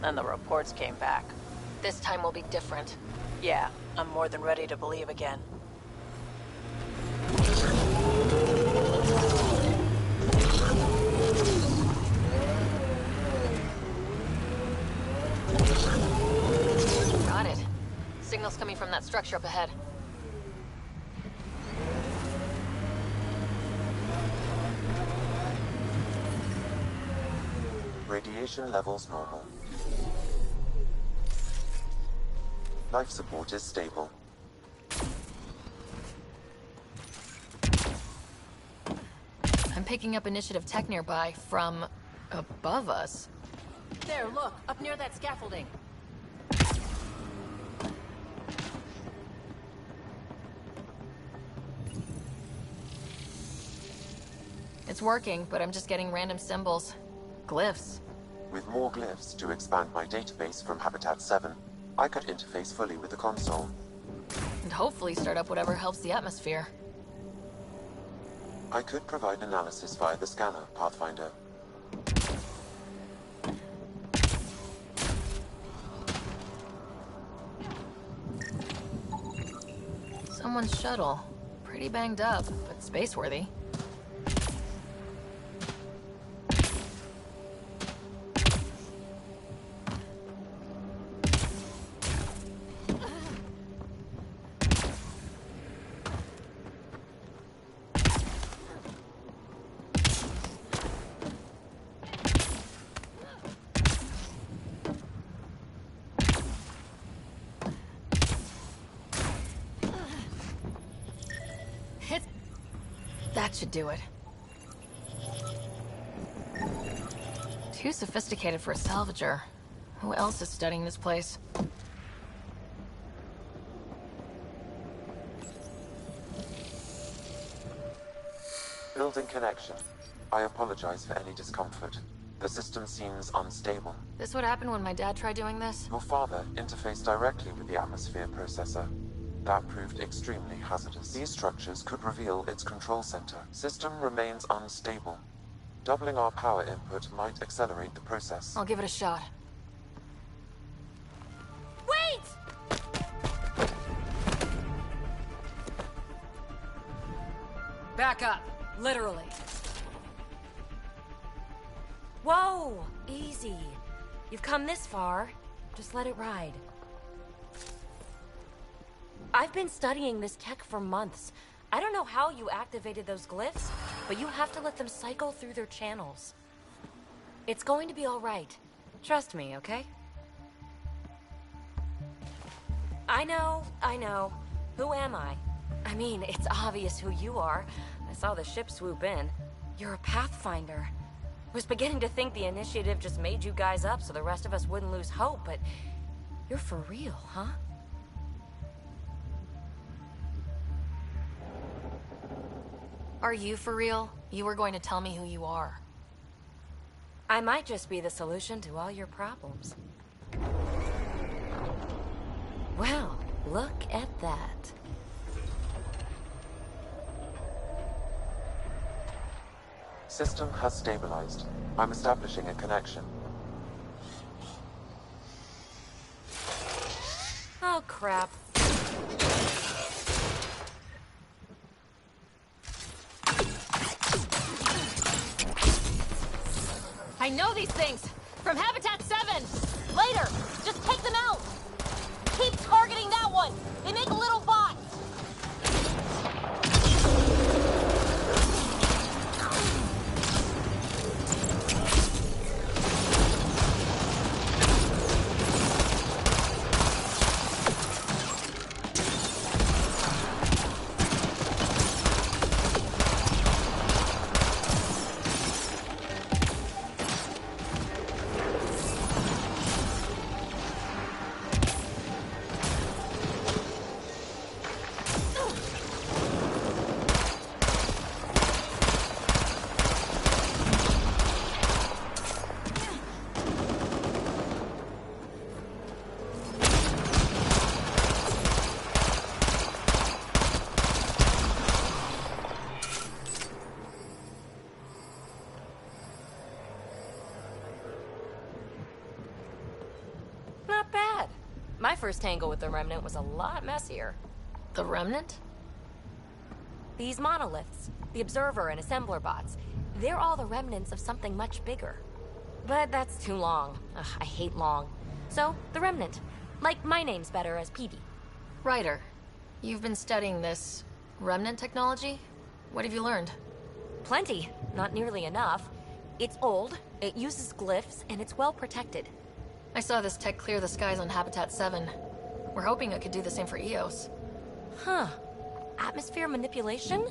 Then the reports came back. This time will be different. Yeah, I'm more than ready to believe again. Got it. Signal's coming from that structure up ahead. Radiation levels normal. Life support is stable. I'm picking up initiative tech nearby from above us. There, look, up near that scaffolding. It's working, but I'm just getting random symbols. Glyphs. With more glyphs to expand my database from Habitat 7, I could interface fully with the console. And hopefully start up whatever helps the atmosphere. I could provide analysis via the scanner, Pathfinder. Someone's shuttle. Pretty banged up, but space-worthy. That should do it. Too sophisticated for a salvager. Who else is studying this place? Building connection. I apologize for any discomfort. The system seems unstable. This what happened when my dad tried doing this? Your father interfaced directly with the atmosphere processor. That proved extremely hazardous. These structures could reveal its control center. System remains unstable. Doubling our power input might accelerate the process. I'll give it a shot. Wait! Back up. Literally. Whoa! Easy. You've come this far. Just let it ride. I've been studying this tech for months. I don't know how you activated those glyphs, but you have to let them cycle through their channels. It's going to be all right. Trust me, okay? I know. Who am I? I mean, it's obvious who you are. I saw the ship swoop in. You're a Pathfinder. I was beginning to think the initiative just made you guys up so the rest of us wouldn't lose hope, but you're for real, huh? Are you for real? You were going to tell me who you are. I might just be the solution to all your problems. Well, look at that. System has stabilized. I'm establishing a connection. Oh, crap. I know these things! From Habitat 7! Later! Just take them out! Keep targeting that one! They make little bots! My first tangle with the Remnant was a lot messier. The Remnant? These monoliths, the Observer and Assembler bots, they're all the remnants of something much bigger. But that's too long. Ugh, I hate long. So, the Remnant. Like, my name's better as Peavy. Ryder, you've been studying this Remnant technology? What have you learned? Plenty. Not nearly enough. It's old, it uses glyphs, and it's well protected. I saw this tech clear the skies on Habitat 7. We're hoping it could do the same for Eos. Huh. Atmosphere manipulation?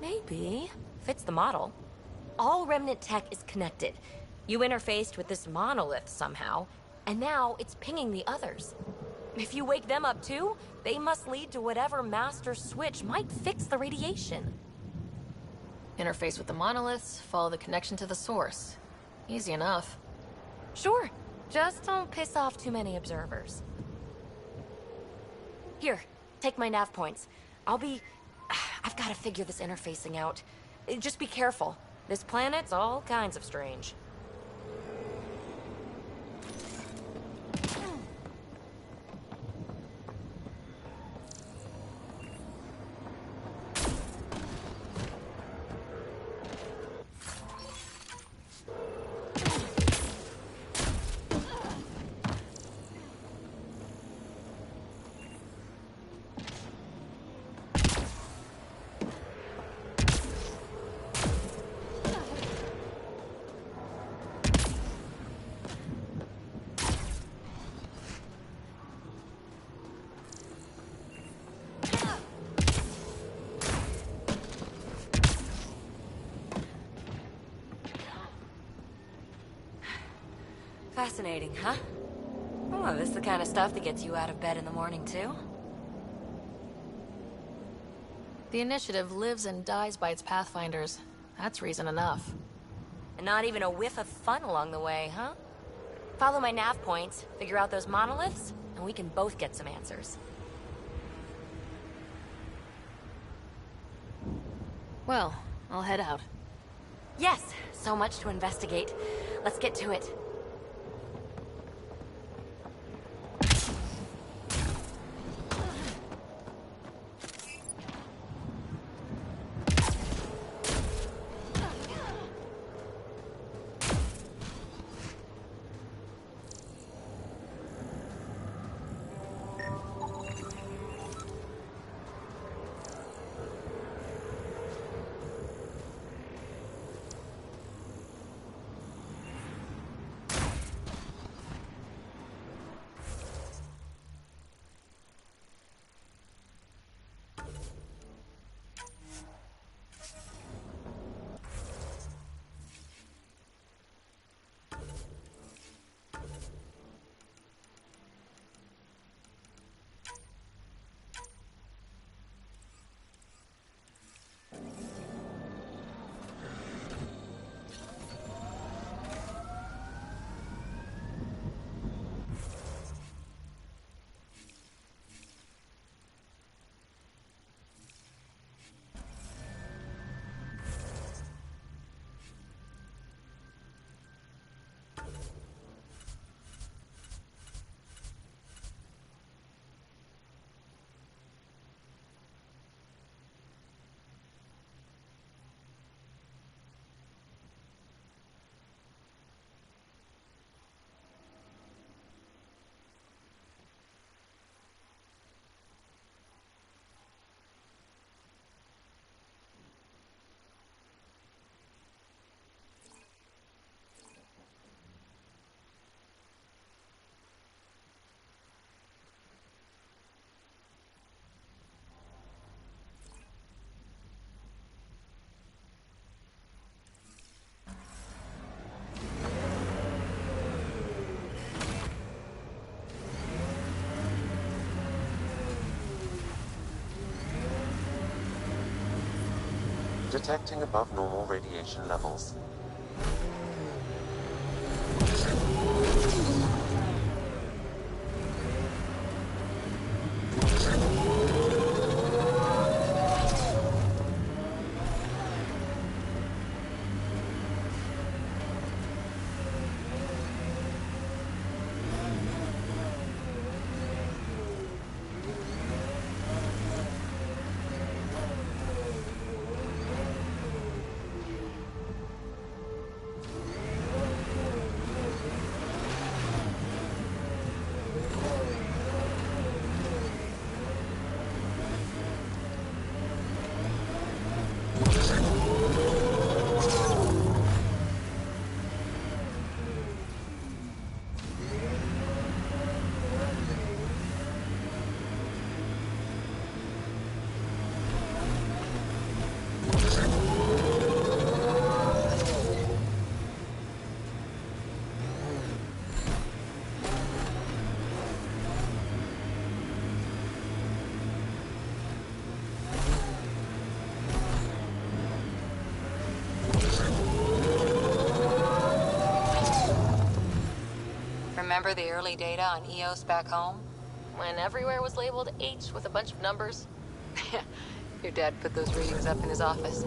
Maybe. Fits the model. All Remnant tech is connected. You interfaced with this monolith somehow, and now it's pinging the others. If you wake them up too, they must lead to whatever master switch might fix the radiation. Interface with the monoliths, follow the connection to the source. Easy enough. Sure. Just don't piss off too many observers. Here, take my nav points. I've got to figure this interfacing out. Just be careful. This planet's all kinds of strange. Fascinating, huh? Oh, this is the kind of stuff that gets you out of bed in the morning, too? The Initiative lives and dies by its Pathfinders. That's reason enough. And not even a whiff of fun along the way, huh? Follow my nav points, figure out those monoliths, and we can both get some answers. Well, I'll head out. Yes, so much to investigate. Let's get to it. Detecting above normal radiation levels. Remember the early data on EOS back home? When everywhere was labeled H with a bunch of numbers. Your dad put those readings up in his office.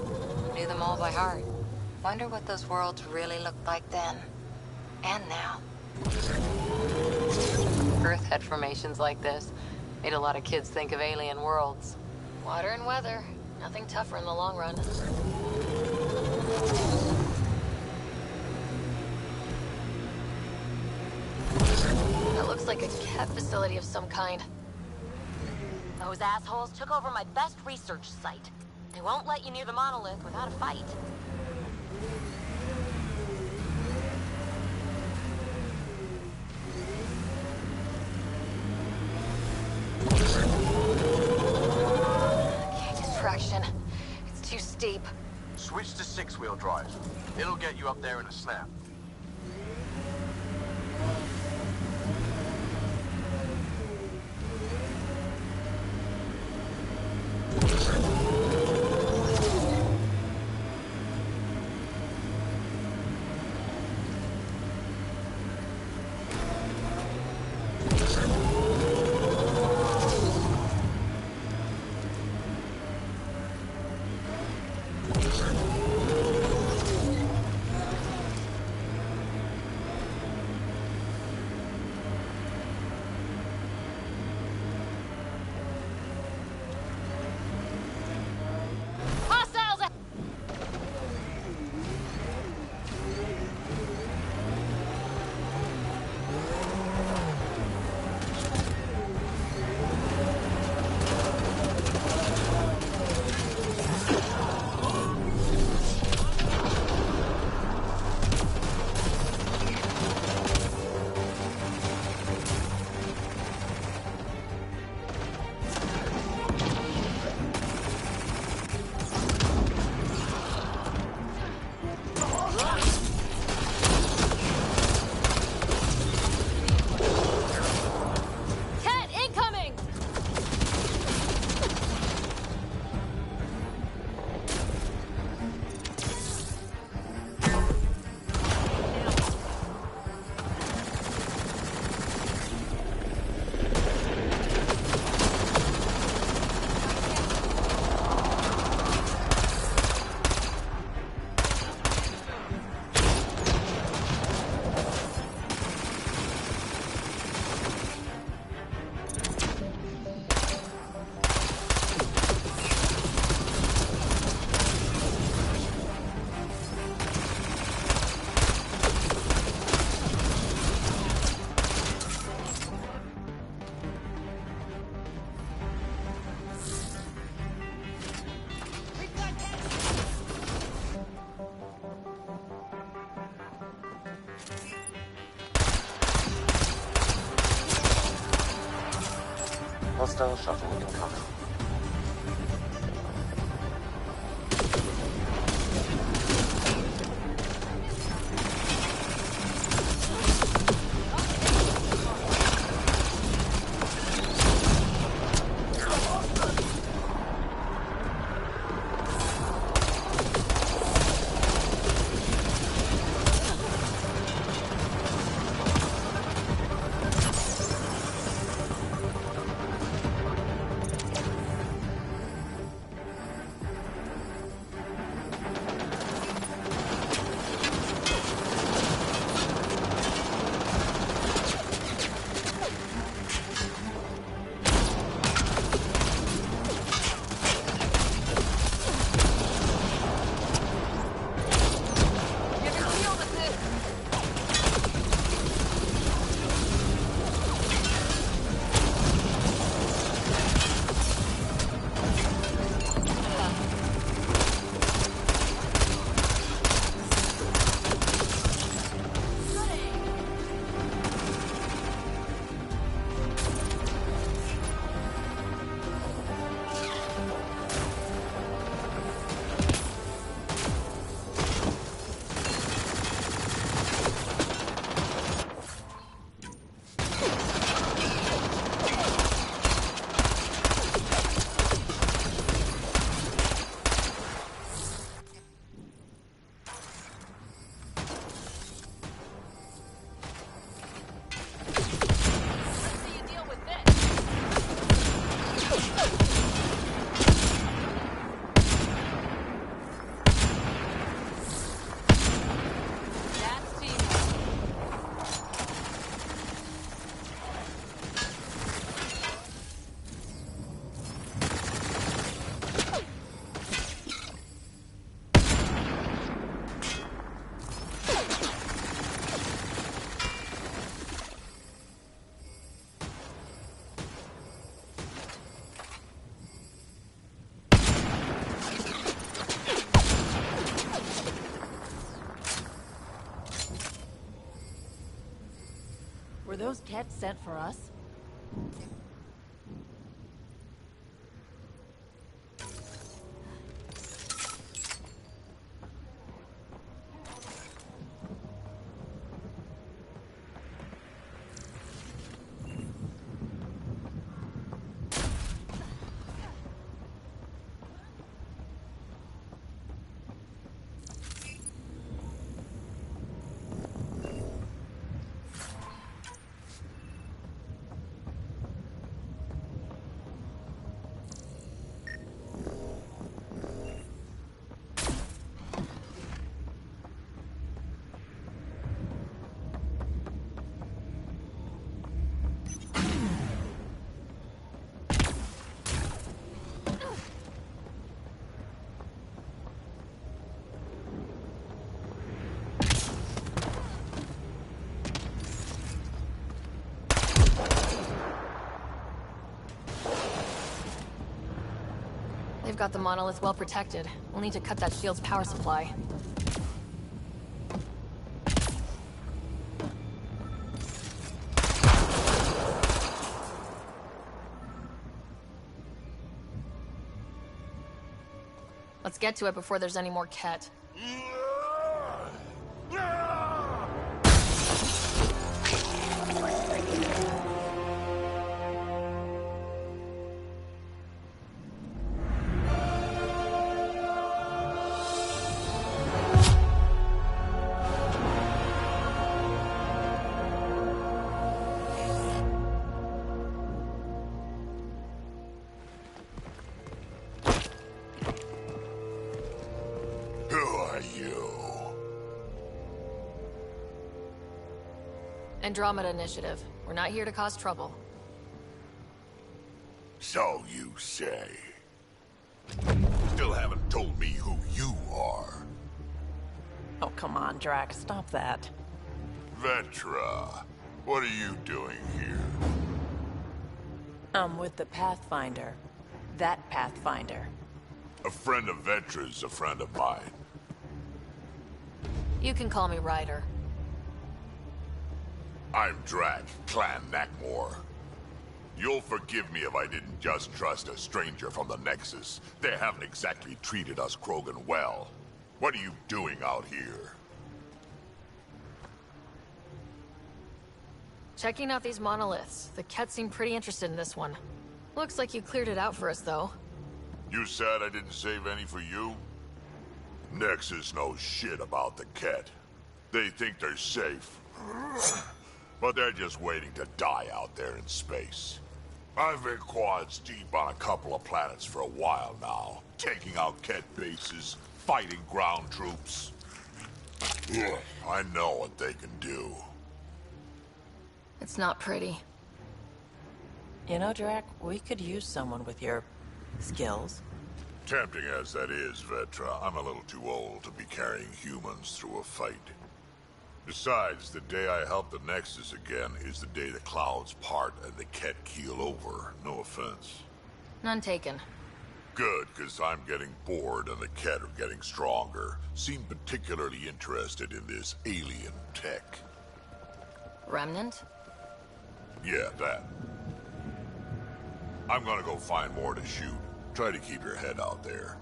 Knew them all by heart. Wonder what those worlds really looked like then. And now. Earth had formations like this. Made a lot of kids think of alien worlds. Water and weather. Nothing tougher in the long run. That looks like a cat facility of some kind. Those assholes took over my best research site. They won't let you near the monolith without a fight. Okay, distraction. It's too steep. Switch to six-wheel drive. It'll get you up there in a snap. Hostiles! Cat incoming! Hostile shuttle incoming. those Kets sent for us? They've got the monolith well protected. We'll need to cut that shield's power supply. Let's get to it before there's any more Ket. Andromeda Initiative. We're not here to cause trouble. So you say. Still haven't told me who you are. Oh, come on, Drax. Stop that. Vetra, what are you doing here? I'm with the Pathfinder. That Pathfinder. A friend of Vetra's a friend of mine. You can call me Ryder. I'm Drac, Clan Nakmor. You'll forgive me if I didn't just trust a stranger from the Nexus. They haven't exactly treated us Krogan well. What are you doing out here? Checking out these monoliths. The Ket seem pretty interested in this one. Looks like you cleared it out for us, though. You said I didn't save any for you? Nexus knows shit about the Ket. They think they're safe. But they're just waiting to die out there in space. I've been quads deep on a couple of planets for a while now, taking out Ket bases, fighting ground troops. I know what they can do. It's not pretty. You know, Drac, we could use someone with your skills. Tempting as that is, Vetra, I'm a little too old to be carrying humans through a fight. Besides, the day I help the Nexus again is the day the clouds part and the Ket keel over. No offense. None taken. Good, because I'm getting bored and the Ket are getting stronger. Seem particularly interested in this alien tech. Remnant? Yeah, that. I'm gonna go find more to shoot. Try to keep your head out there.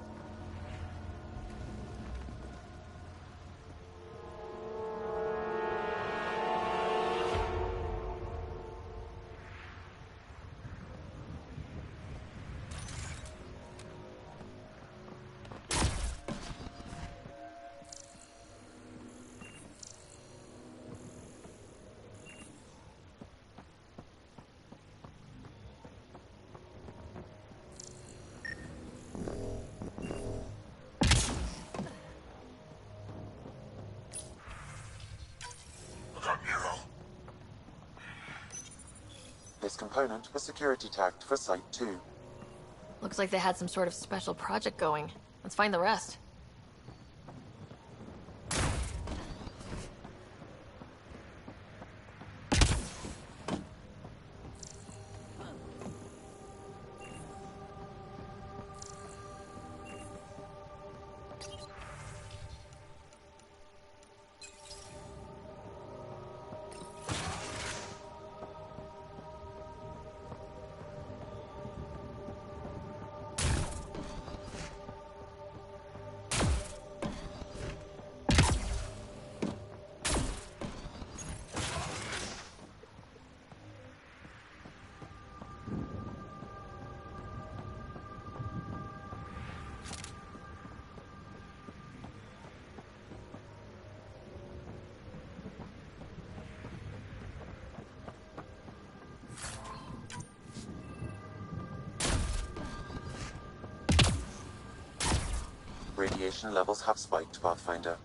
This component was security tagged for Site 2. Looks like they had some sort of special project going. Let's find the rest. Radiation levels have spiked, Pathfinder.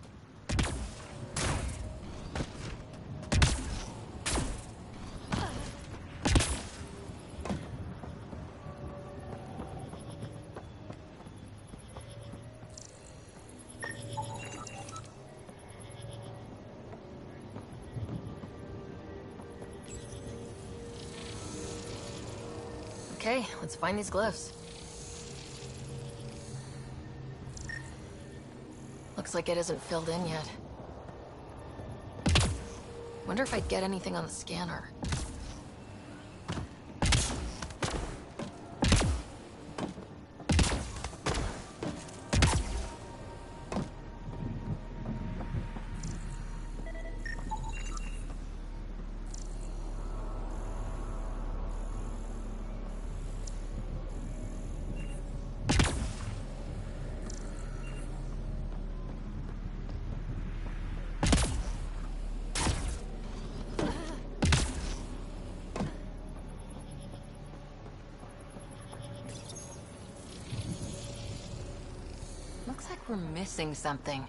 Okay, let's find these glyphs. Looks like it isn't filled in yet. Wonder if I'd get anything on the scanner. Looks like we're missing something.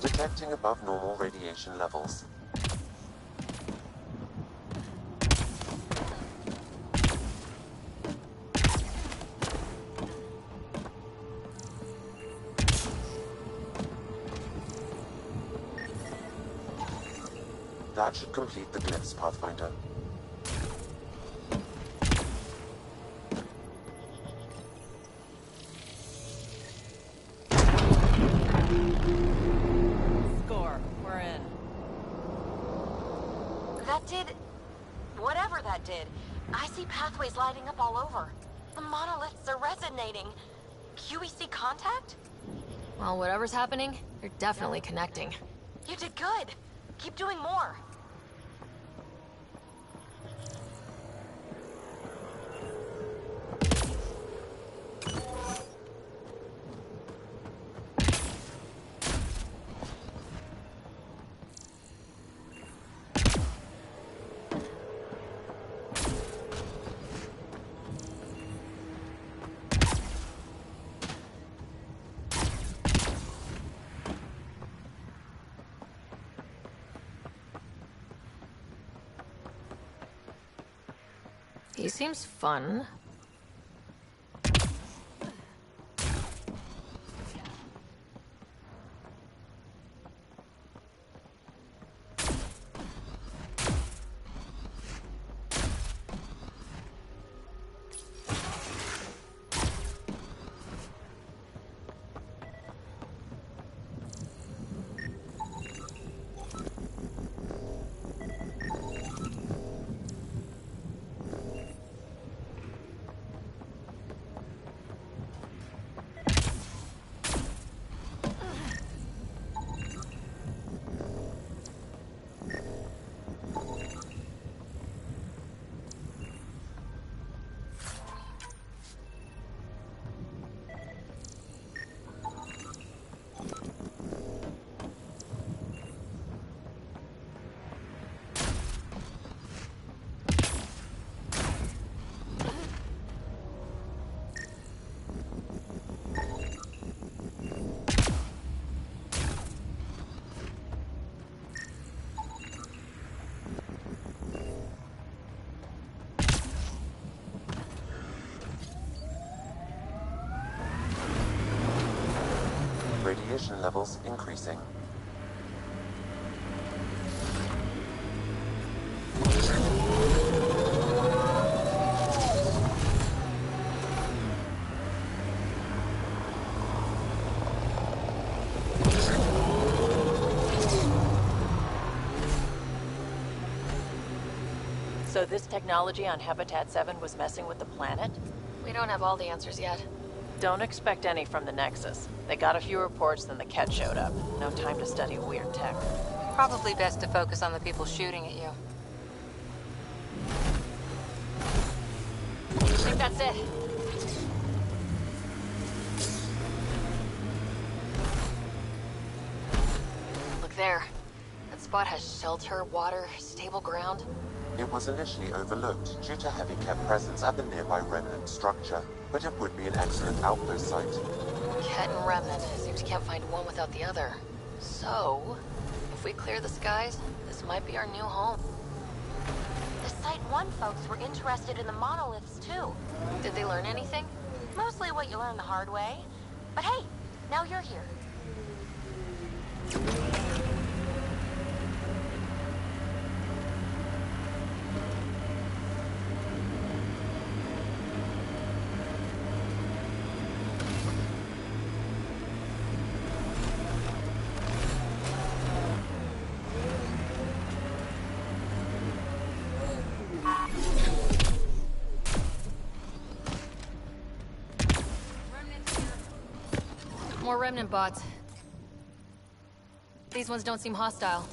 Detecting above normal radiation levels. That should complete the glyphs, Pathfinder. Score. We're in. That did... whatever that did. I see pathways lighting up all over. The monoliths are resonating. QEC contact? Well, whatever's happening, they're definitely connecting. You did good. Keep doing more. He seems fun. Radiation levels increasing. So this technology on Habitat 7 was messing with the planet? We don't have all the answers yet. Don't expect any from the Nexus. They got a few reports, then the Ket showed up. No time to study weird tech. Probably best to focus on the people shooting at you. I think that's it. there. That spot has shelter, water, stable ground. It was initially overlooked due to heavy kept presence at the nearby remnant structure, but it would be an excellent outpost site. Ket and Remnant. Seems you can't find one without the other. So, if we clear the skies, this might be our new home. The Site 1 folks were interested in the monoliths, too. Did they learn anything? Mostly what you learn the hard way. But hey, now you're here. More Remnant bots. These ones don't seem hostile.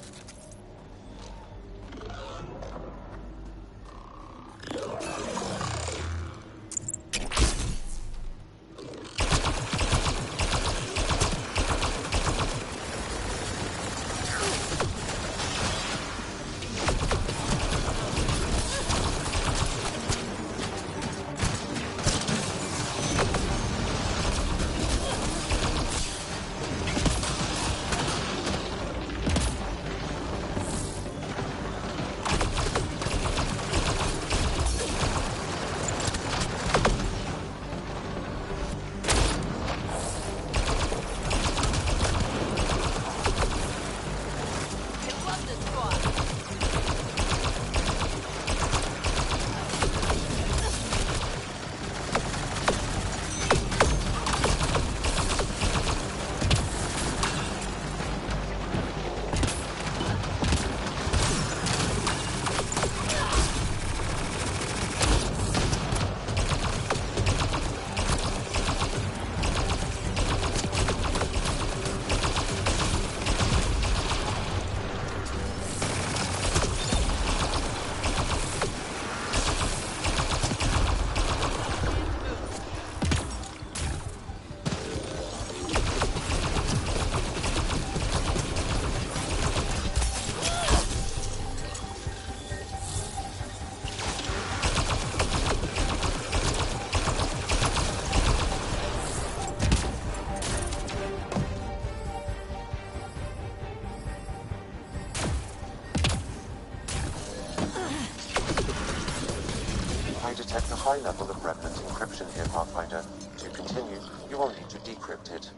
I detect a high level of remnant encryption here, Pathfinder. To continue, you will need to decrypt it.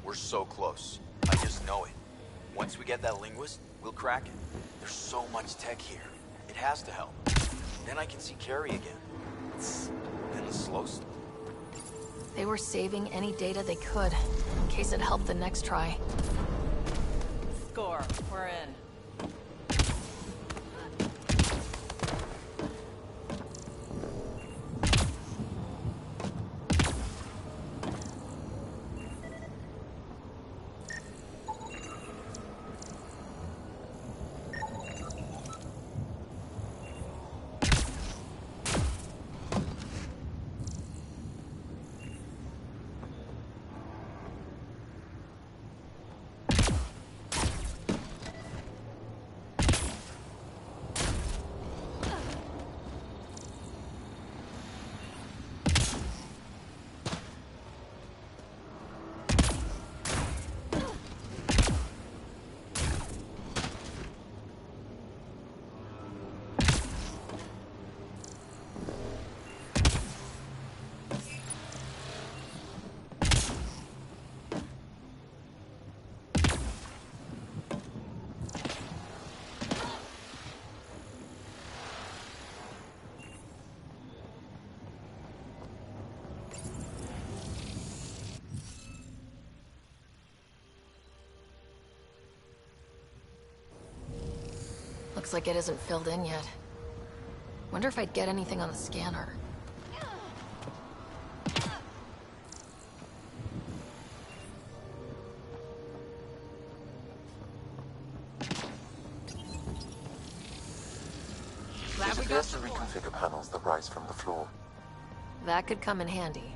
We're so close. I just know it. Once we get that linguist, we'll crack it. There's so much tech here. It has to help. Then I can see Carrie again. It's been a slow start. They were saving any data they could, in case it helped the next try. Score. We're in. Looks like it isn't filled in yet. Wonder if I'd get anything on the scanner. It appears to reconfigure panels that rise from the floor. That could come in handy.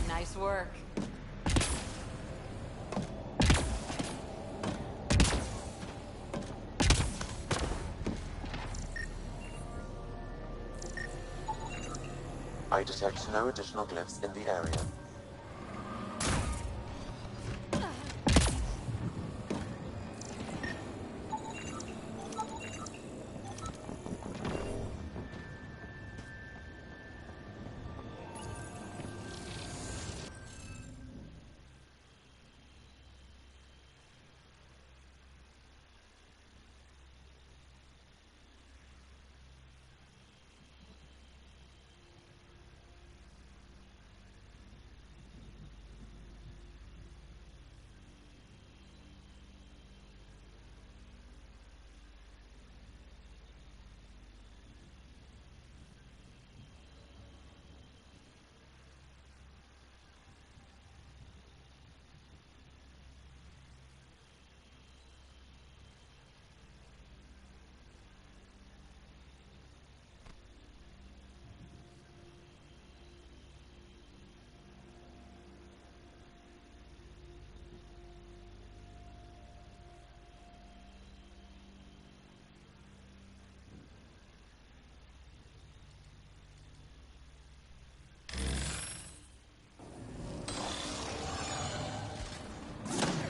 Nice work. I detect no additional glyphs in the area.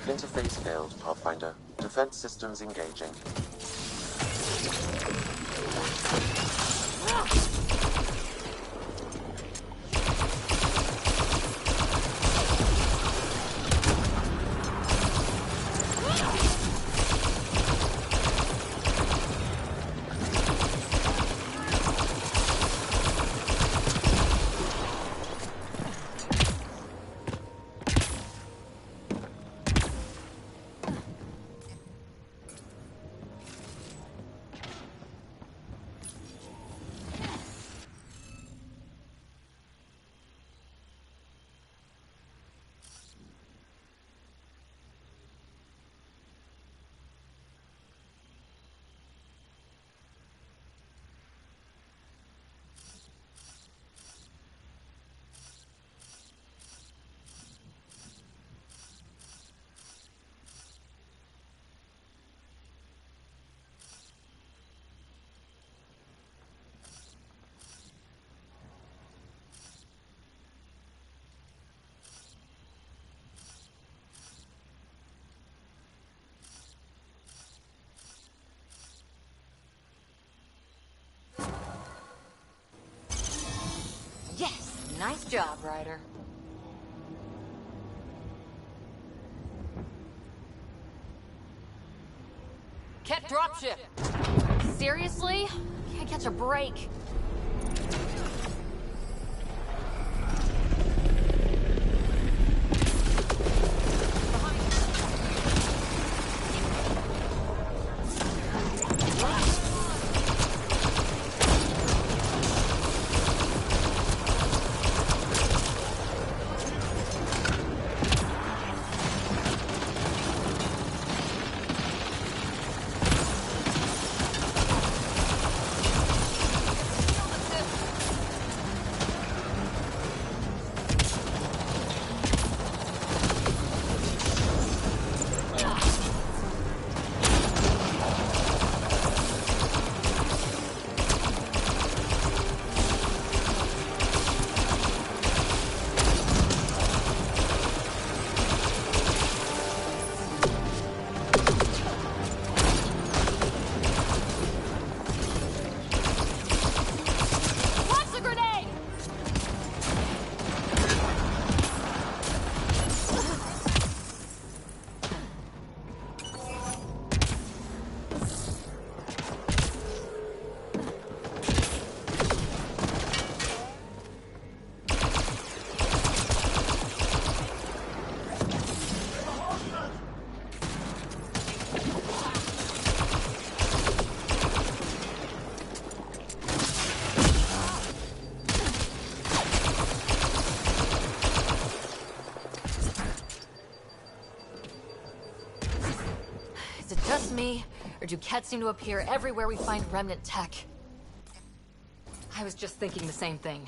Interface failed, Pathfinder. Defense systems engaging. Yes! Nice job, Ryder. Ket dropship! Seriously? Can't catch a break. just me, or do Kett seem to appear everywhere we find remnant tech? I was just thinking the same thing.